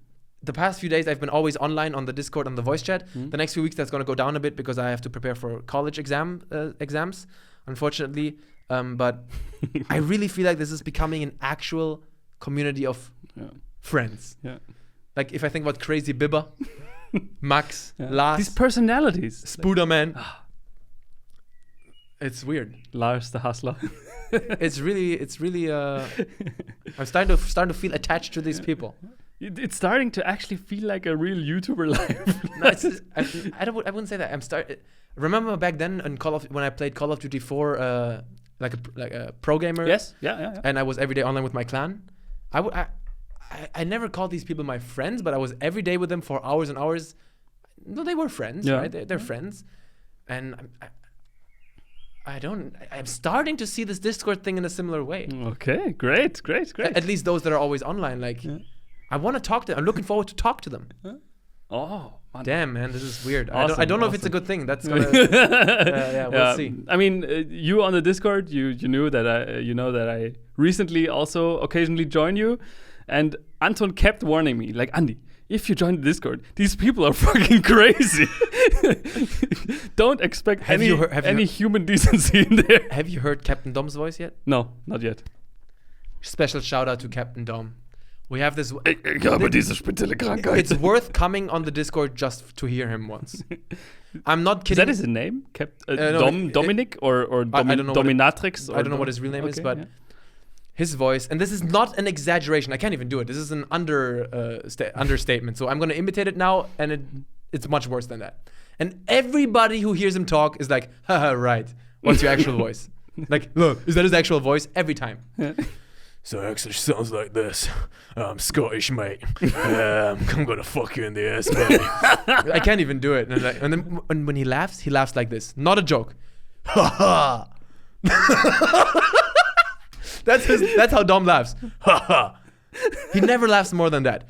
the past few days I've been always online on the Discord on the voice chat. The next few weeks that's going to go down a bit because I have to prepare for college exams, unfortunately. But I really feel like this is becoming an actual community of friends. Yeah. Like if I think about Crazy Bibba, Max, Lars, these personalities. Spooderman. It's weird. Lars the Hustler. It's really. I'm starting to feel attached to these people. It's starting to actually feel like a real YouTuber life. No, I wouldn't say that. Remember back then when I played Call of Duty 4, like a pro gamer. Yes. Yeah. And I was every day online with my clan. I never called these people my friends, but I was every day with them for hours and hours. No, they were friends, right? They're friends, and I'm starting to see this Discord thing in a similar way. Okay, great. At least those that are always online, like. I want to talk to them. I'm looking forward to talk to them. Oh, man. Damn, man, this is weird. Awesome, I don't know if it's a good thing. That's gonna. We'll see. I mean, you on the Discord, you knew that I recently also occasionally join you, and Anton kept warning me, like, Andi, if you join the Discord, these people are fucking crazy. Don't expect any human decency in there. Have you heard Captain Dom's voice yet? No, not yet. Special shout out to Captain Dom. We have this. Ich habe diese spezielle Krankheit. It's worth coming on the Discord just to hear him once. I'm not kidding. Is that his name? Dominic or I don't know Dominatrix? I don't know what his real name is, but his voice, and this is not an exaggeration. I can't even do it. This is an understatement. So I'm going to imitate it now, and it's much worse than that. And everybody who hears him talk is like, haha, right. What's your actual voice? Like, look, is that his actual voice? Every time. So it actually sounds like this. I'm Scottish, mate. I'm gonna fuck you in the ass, baby. I can't even do it. And then when he laughs like this. Not a joke. Ha ha. That's how Dom laughs. Ha ha. He never laughs more than that.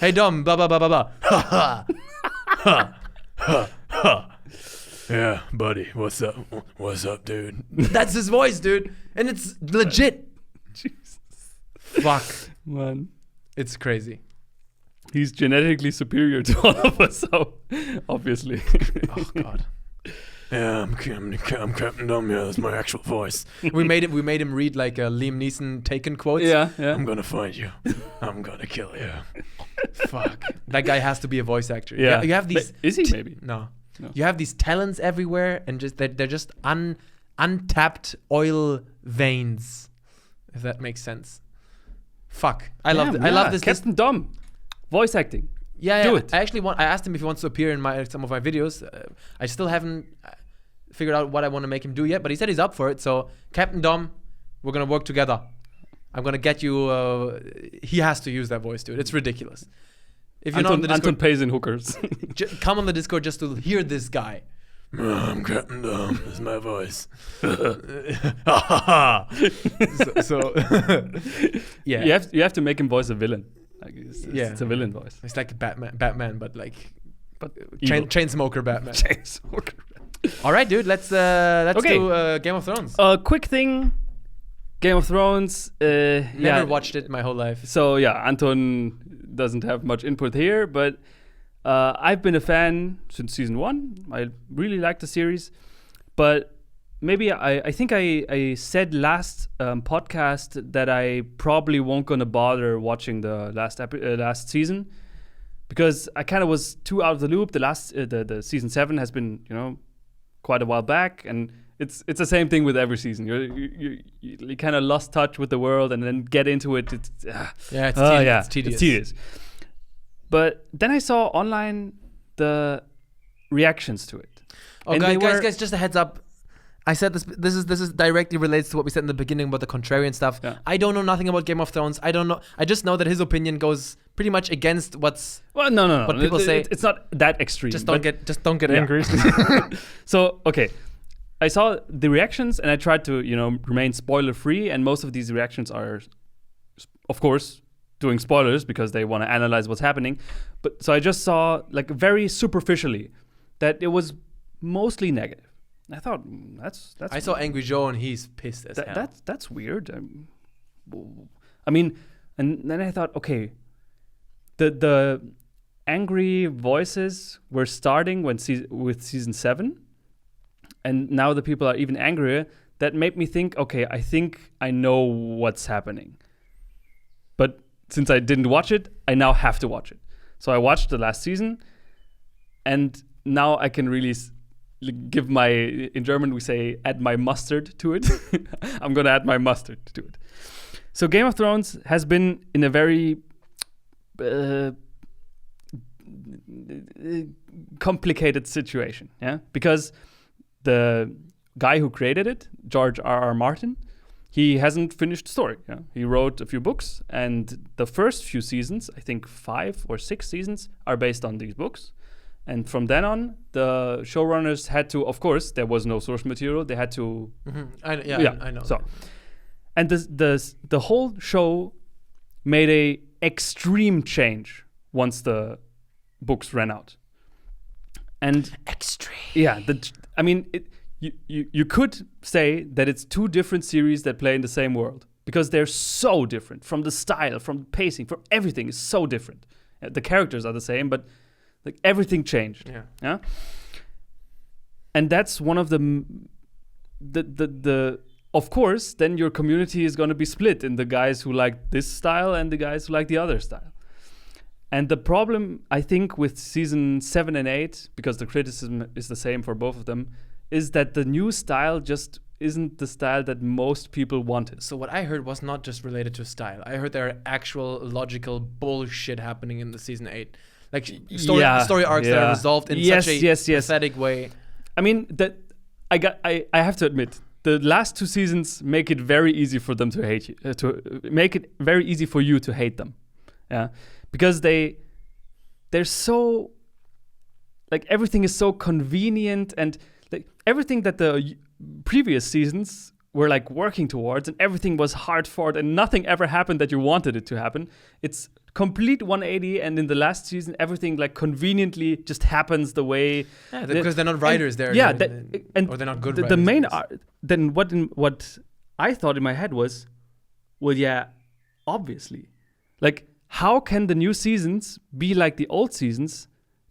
Hey Dom, blah blah blah blah blah. Ha ha. Ha ha ha. Yeah, buddy. What's up? What's up, dude? That's his voice, dude. And it's legit. Jesus. Fuck. Man. It's crazy. He's genetically superior to all of us, so obviously. Oh, God. Yeah, I'm Captain Dumb. Yeah, that's my actual voice. We made him read like a Liam Neeson Taken quotes. Yeah. I'm gonna find you. I'm gonna kill you. Fuck. That guy has to be a voice actor. Yeah. You have these. Is he maybe? No. You have these talents everywhere, and just they're just untapped oil veins. If that makes sense. Fuck. I love this. Captain Dom. Voice acting. Yeah. Do it. I asked him if he wants to appear in some of my videos. I still haven't figured out what I want to make him do yet, but he said he's up for it. So, Captain Dom, we're going to work together. I'm going to get you. He has to use that voice, dude. It's ridiculous. If you're not on the Discord, Anton pays in hookers. Come on the Discord just to hear this guy. I'm Captain Dom. This is my voice. so yeah. You have to make him voice a villain. Like it's a villain voice. It's like Batman, but chain smoker Batman. Chain smoker. All right, dude. Let's do Game of Thrones. Quick thing. Game of Thrones. Never watched it my whole life. So yeah, Anton doesn't have much input here, but I've been a fan since season 1. I really like the series, but maybe I think I said last podcast that I probably won't gonna bother watching the last season because I kind of was too out of the loop. The season 7 has been quite a while back, and it's the same thing with every season. You kind of lost touch with the world, and then get into it. It's tedious. But then I saw online the reactions to it. Oh, guys, just a heads up. I said this is directly relates to what we said in the beginning about the contrarian stuff. Yeah. I don't know nothing about Game of Thrones. I don't know. I just know that his opinion goes pretty much against what's. Well, no. What people say. It's not that extreme. Just don't get angry. So okay, I saw the reactions and I tried to remain spoiler free, and most of these reactions are of course, doing spoilers because they want to analyze what's happening. But so I just saw like very superficially that it was mostly negative. I thought that's. I saw Angry Joe and he's pissed as hell. That's weird. I mean, and then I thought, okay, the angry voices were starting with season 7, and now the people are even angrier. That made me think, okay, I think I know what's happening. But since I didn't watch it, I now have to watch it. So I watched the last season, and now I can really give in German we say, add my mustard to it. I'm going to add my mustard to it. So Game of Thrones has been in a very complicated situation, because the guy who created it, George R.R. Martin, he hasn't finished the story. He wrote a few books, and the first few seasons, I think 5 or 6 seasons, are based on these books. And from then on, the showrunners had to, of course, there was no source material. They had to. I know. So, and the whole show made a extreme change once the books ran out. And extreme. Yeah, you could say that it's 2 different series that play in the same world because they're so different from the style, from the pacing, from everything is so different. The characters are the same, but like everything changed. Yeah. And that's one of the of course, then your community is going to be split in the guys who like this style and the guys who like the other style. And the problem, I think, with season 7 and 8, because the criticism is the same for both of them, is that the new style just isn't the style that most people wanted. So what I heard was not just related to style. I heard there are actual logical bullshit happening in the season 8. Like story arcs that are resolved in such a pathetic way. I mean, I have to admit, the last 2 seasons make it very easy for them to hate you, to make it very easy for you to hate them. Yeah. Because they're so, like, everything is so convenient, and like everything that the previous seasons were like working towards, and everything was hard fought, and nothing ever happened that you wanted it to happen. It's complete 180, and in the last season, everything like conveniently just happens the way. Yeah, because they're not writers there. Yeah, or they're not good writers. The main then what I thought in my head was, well, yeah, obviously, like, how can the new seasons be like the old seasons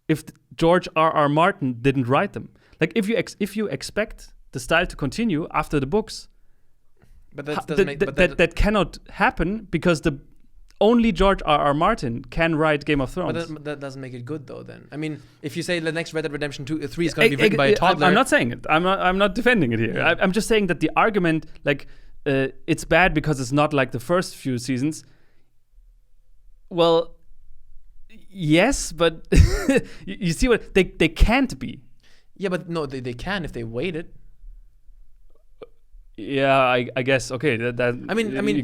if George R.R. Martin didn't write them? Like, if you expect the style to continue after the books, but that cannot happen because only George R.R. Martin can write Game of Thrones. But that doesn't make it good, though. Then I mean, if you say the next Red Dead Redemption 3 is going to be written by a toddler, I'm not saying it. I'm not defending it here. Yeah. I'm just saying that the argument, like, it's bad because it's not like the first few seasons. Well, yes, but you see what they can't be. Yeah, but no, they can if they waited. Yeah, I guess. Okay, that. I mean, you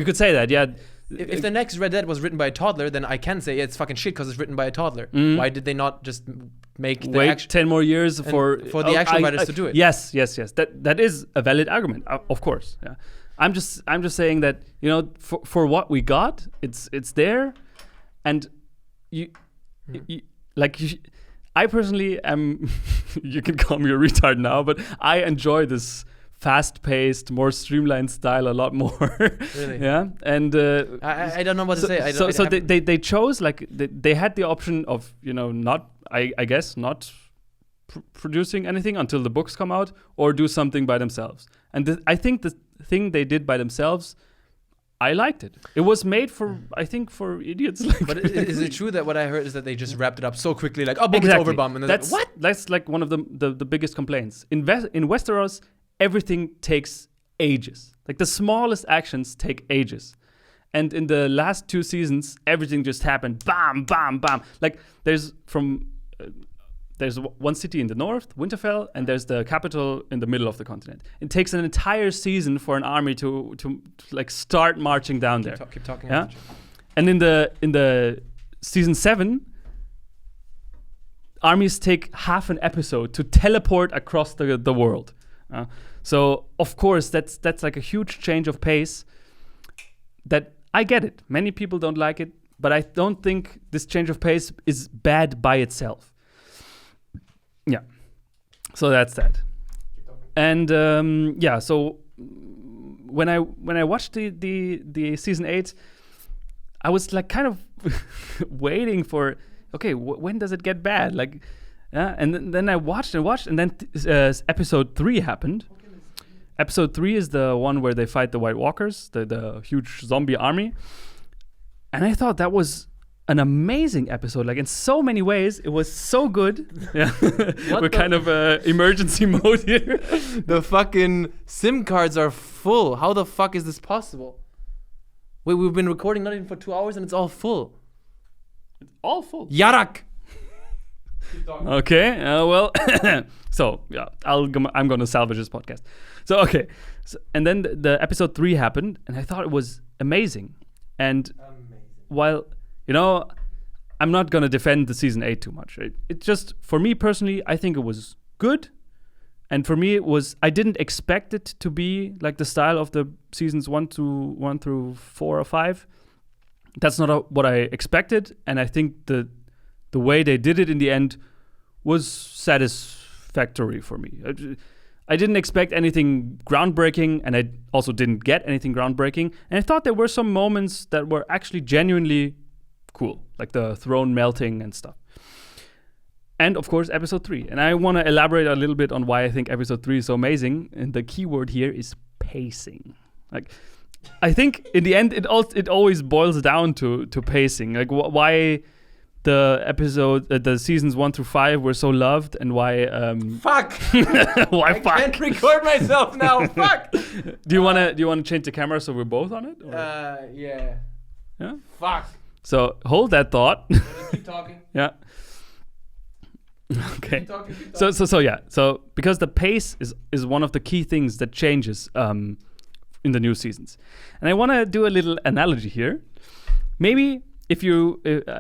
could say that. Yeah. If the next Red Dead was written by a toddler, then I can say it's fucking shit because it's written by a toddler. Why did they not just wait 10 more years for the actual writers to do it? Yes. That is a valid argument, of course. Yeah. I'm just saying that, for what we got, it's there, and I personally am. You can call me a retard now, but I enjoy this fast-paced, more streamlined style a lot more. Really? Yeah, and I don't know what to say. They chose, like, they had the option of not producing anything until the books come out, or do something by themselves. And I think the thing they did by themselves, I liked it. It was made for idiots. Like, but is it true that what I heard is that they just wrapped it up so quickly, like, boom, it's over, bomb, and that's like, what? That's like one of the biggest complaints in Westeros. Everything takes ages. Like, the smallest actions take ages. And in the last 2 seasons, everything just happened. Bam, bam, bam. Like, there's one city in the north, Winterfell, and there's the capital in the middle of the continent. It takes an entire season for an army to like start marching down there. Keep talking. Yeah. And in the season 7, armies take half an episode to teleport across the world. So of course that's like a huge change of pace that I get it. Many people don't like it, but I don't think this change of pace is bad by itself. Yeah. So that's that. And so when I watched the season 8, I was like kind of waiting for, okay, when does it get bad? Like, and then I watched, and then episode 3 happened. Episode 3 is the one where they fight the White Walkers, the huge zombie army. And I thought that was an amazing episode. Like, in so many ways, it was so good. Yeah. We're kind of emergency mode here. The fucking SIM cards are full. How the fuck is this possible? We've been recording not even for 2 hours and it's all full. It's all full. Yarak! Okay, well, so yeah, I'm going to salvage this podcast. So, okay, and then the episode 3 happened, and I thought it was amazing. And while, I'm not going to defend the season 8 too much. It just, for me personally, I think it was good. And for me, I didn't expect it to be like the style of the seasons 1 through 4 or 5. That's not what I expected. And I think the way they did it in the end was satisfactory for me. I didn't expect anything groundbreaking, and I also didn't get anything groundbreaking. And I thought there were some moments that were actually genuinely cool, like the throne melting and stuff. And of course, episode 3. And I want to elaborate a little bit on why I think episode 3 is so amazing. And the key word here is pacing. Like, I think in the end, it always boils down to pacing. Like, why the seasons 1 through 5 were so loved, and why fuck why I can't record myself now. Fuck. Do you wanna change the camera so we're both on it? Yeah. Fuck. So hold that thought. Keep talking. Yeah. Okay. Keep talking. So because the pace is one of the key things that changes in the new seasons, and I want to do a little analogy here. Maybe if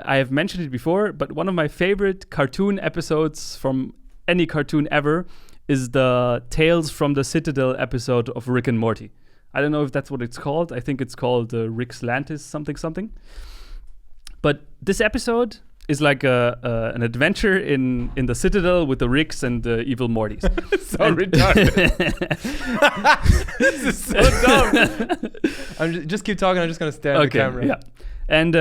I have mentioned it before, but one of my favorite cartoon episodes from any cartoon ever is the Tales from the Citadel episode of Rick and Morty. I don't know if that's what it's called. I think it's called Rick's Lantis something. But this episode is like an adventure in the Citadel with the Ricks and the evil Mortys. So retarded. This is so dumb. Just keep talking. I'm just gonna stare at the camera. Yeah. And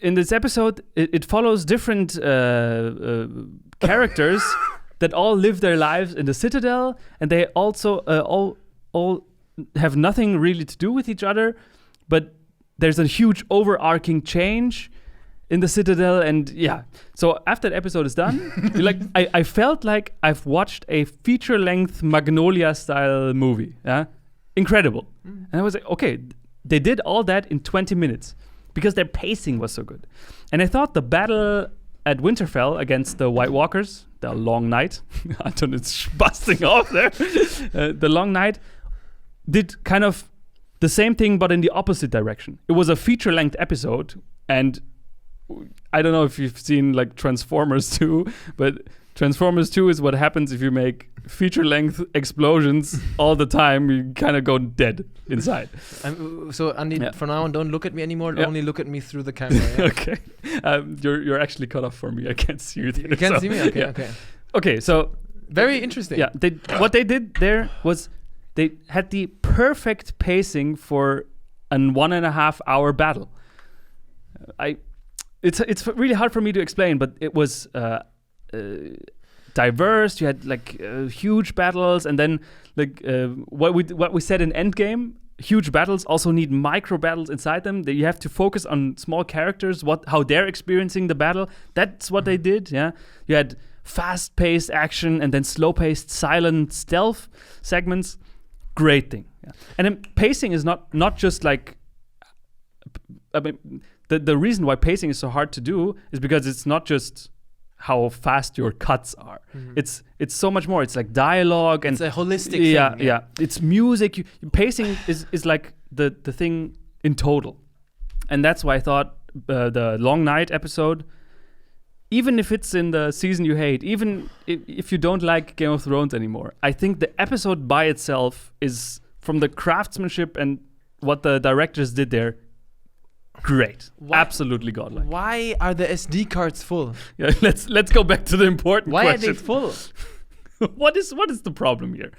in this episode, it follows different characters that all live their lives in the Citadel, and they also all have nothing really to do with each other, but there's a huge overarching change in the Citadel, and yeah. So after the episode is done, I felt like I've watched a feature-length Magnolia-style movie. Yeah, incredible. And I was like, okay, they did all that in 20 minutes because their pacing was so good. And I thought the battle at Winterfell against the White Walkers, the Long Night, Anton is busting off there. The Long Night did kind of the same thing, but in the opposite direction. It was a feature-length episode, and I don't know if you've seen like Transformers 2, but Transformers 2 is what happens if you make feature-length explosions all the time. You kind of go dead inside. So Andi, from now on, don't look at me anymore. Yeah. Only look at me through the camera. Yeah? Okay. You're actually cut off for me. I can't see you there. You can't see me? Okay, okay. Okay, so very interesting. Yeah, what they did there was they had the perfect pacing for a 1.5 hour battle. It's really hard for me to explain, but it was diverse. You had like huge battles, and then like what we said in Endgame, huge battles also need micro battles inside them. That you have to focus on small characters, how they're experiencing the battle. That's what they did. Yeah, you had fast-paced action and then slow-paced, silent stealth segments. Great thing. Yeah. And then pacing is not just like. I mean, the reason why pacing is so hard to do is because it's not just how fast your cuts are. Mm-hmm. It's so much more. It's like dialogue and it's a holistic thing. Yeah. It's music. Pacing is like the thing in total, and that's why I thought the Long Night episode, even if it's in the season you hate, even if you don't like Game of Thrones anymore, I think the episode by itself is, from the craftsmanship and what the directors did there, great. Why- Absolutely godlike. Why are the SD cards full? Yeah, let's go back to the important Why question. are they full? What is the problem here?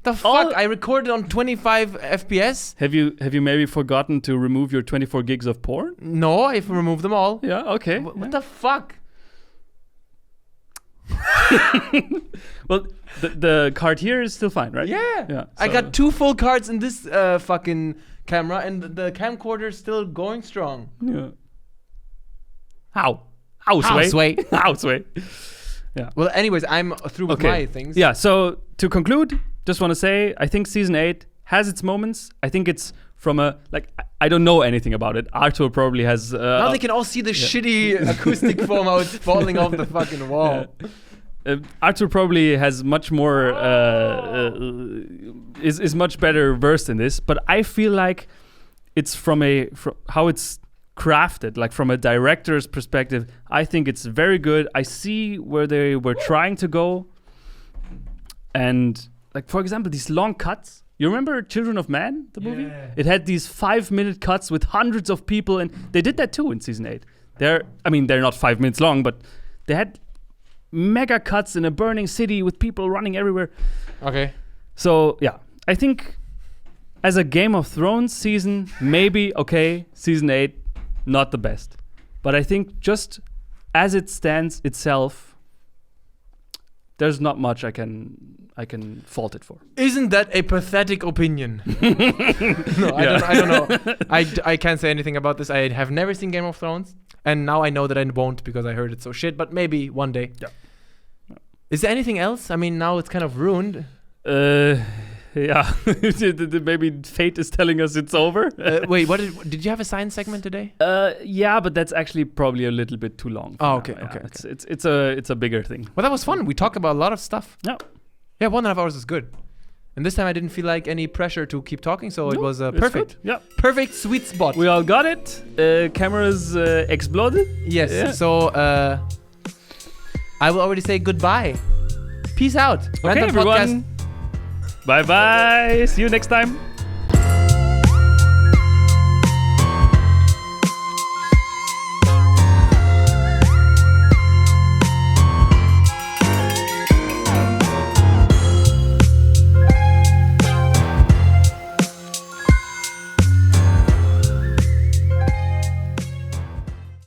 The fuck? I recorded on 25 FPS. Have you maybe forgotten to remove your 24 gigs of porn? No, I've removed them all. Yeah, okay. What the fuck? Well, the card here is still fine, right? Yeah. I so- got 2 full cards in this fucking camera, and the camcorder is still going strong. Yeah. How, Sway? How, Sway? Yeah. Well, anyways, I'm through with my things. Yeah, so to conclude, just want to say, I think Season 8 has its moments. I think it's from I don't know anything about it. Arthur probably has... now they can all see the shitty acoustic foam how it's falling off the fucking wall. Arthur probably has much more... is much better versed in this, but I feel like it's from how it's crafted, like from a director's perspective. I think it's very good. I see where they were trying to go, and like, for example, these long cuts. You remember Children of Man, the movie? Yeah. It had these 5-minute cuts with hundreds of people, and they did that too in Season 8. They're not 5 minutes long, but they had mega cuts in a burning city with people running everywhere. Okay. So yeah, I think as a Game of Thrones season, maybe okay. Season 8, not the best, but I think just as it stands itself, there's not much I can fault it for. Isn't that a pathetic opinion? No, I don't know. I can't say anything about this. I have never seen Game of Thrones, and now I know that I won't because I heard it so shit. But maybe one day. Yeah. Is there anything else? I mean, now it's kind of ruined. Yeah. Maybe fate is telling us it's over. Wait, did you have a science segment today? Yeah, but that's actually probably a little bit too long. Oh, now. okay, Yeah, okay. It's a bigger thing. Well, that was fun. We talked about a lot of stuff. Yeah. Yeah, 1.5 hours is good. And this time I didn't feel like any pressure to keep talking, so it was perfect. Good. Yeah. Perfect sweet spot. We all got it. Cameras exploded. Yes. Yeah. So I will already say goodbye. Peace out. Okay, Ranton everyone. Podcast. Bye bye. See you next time.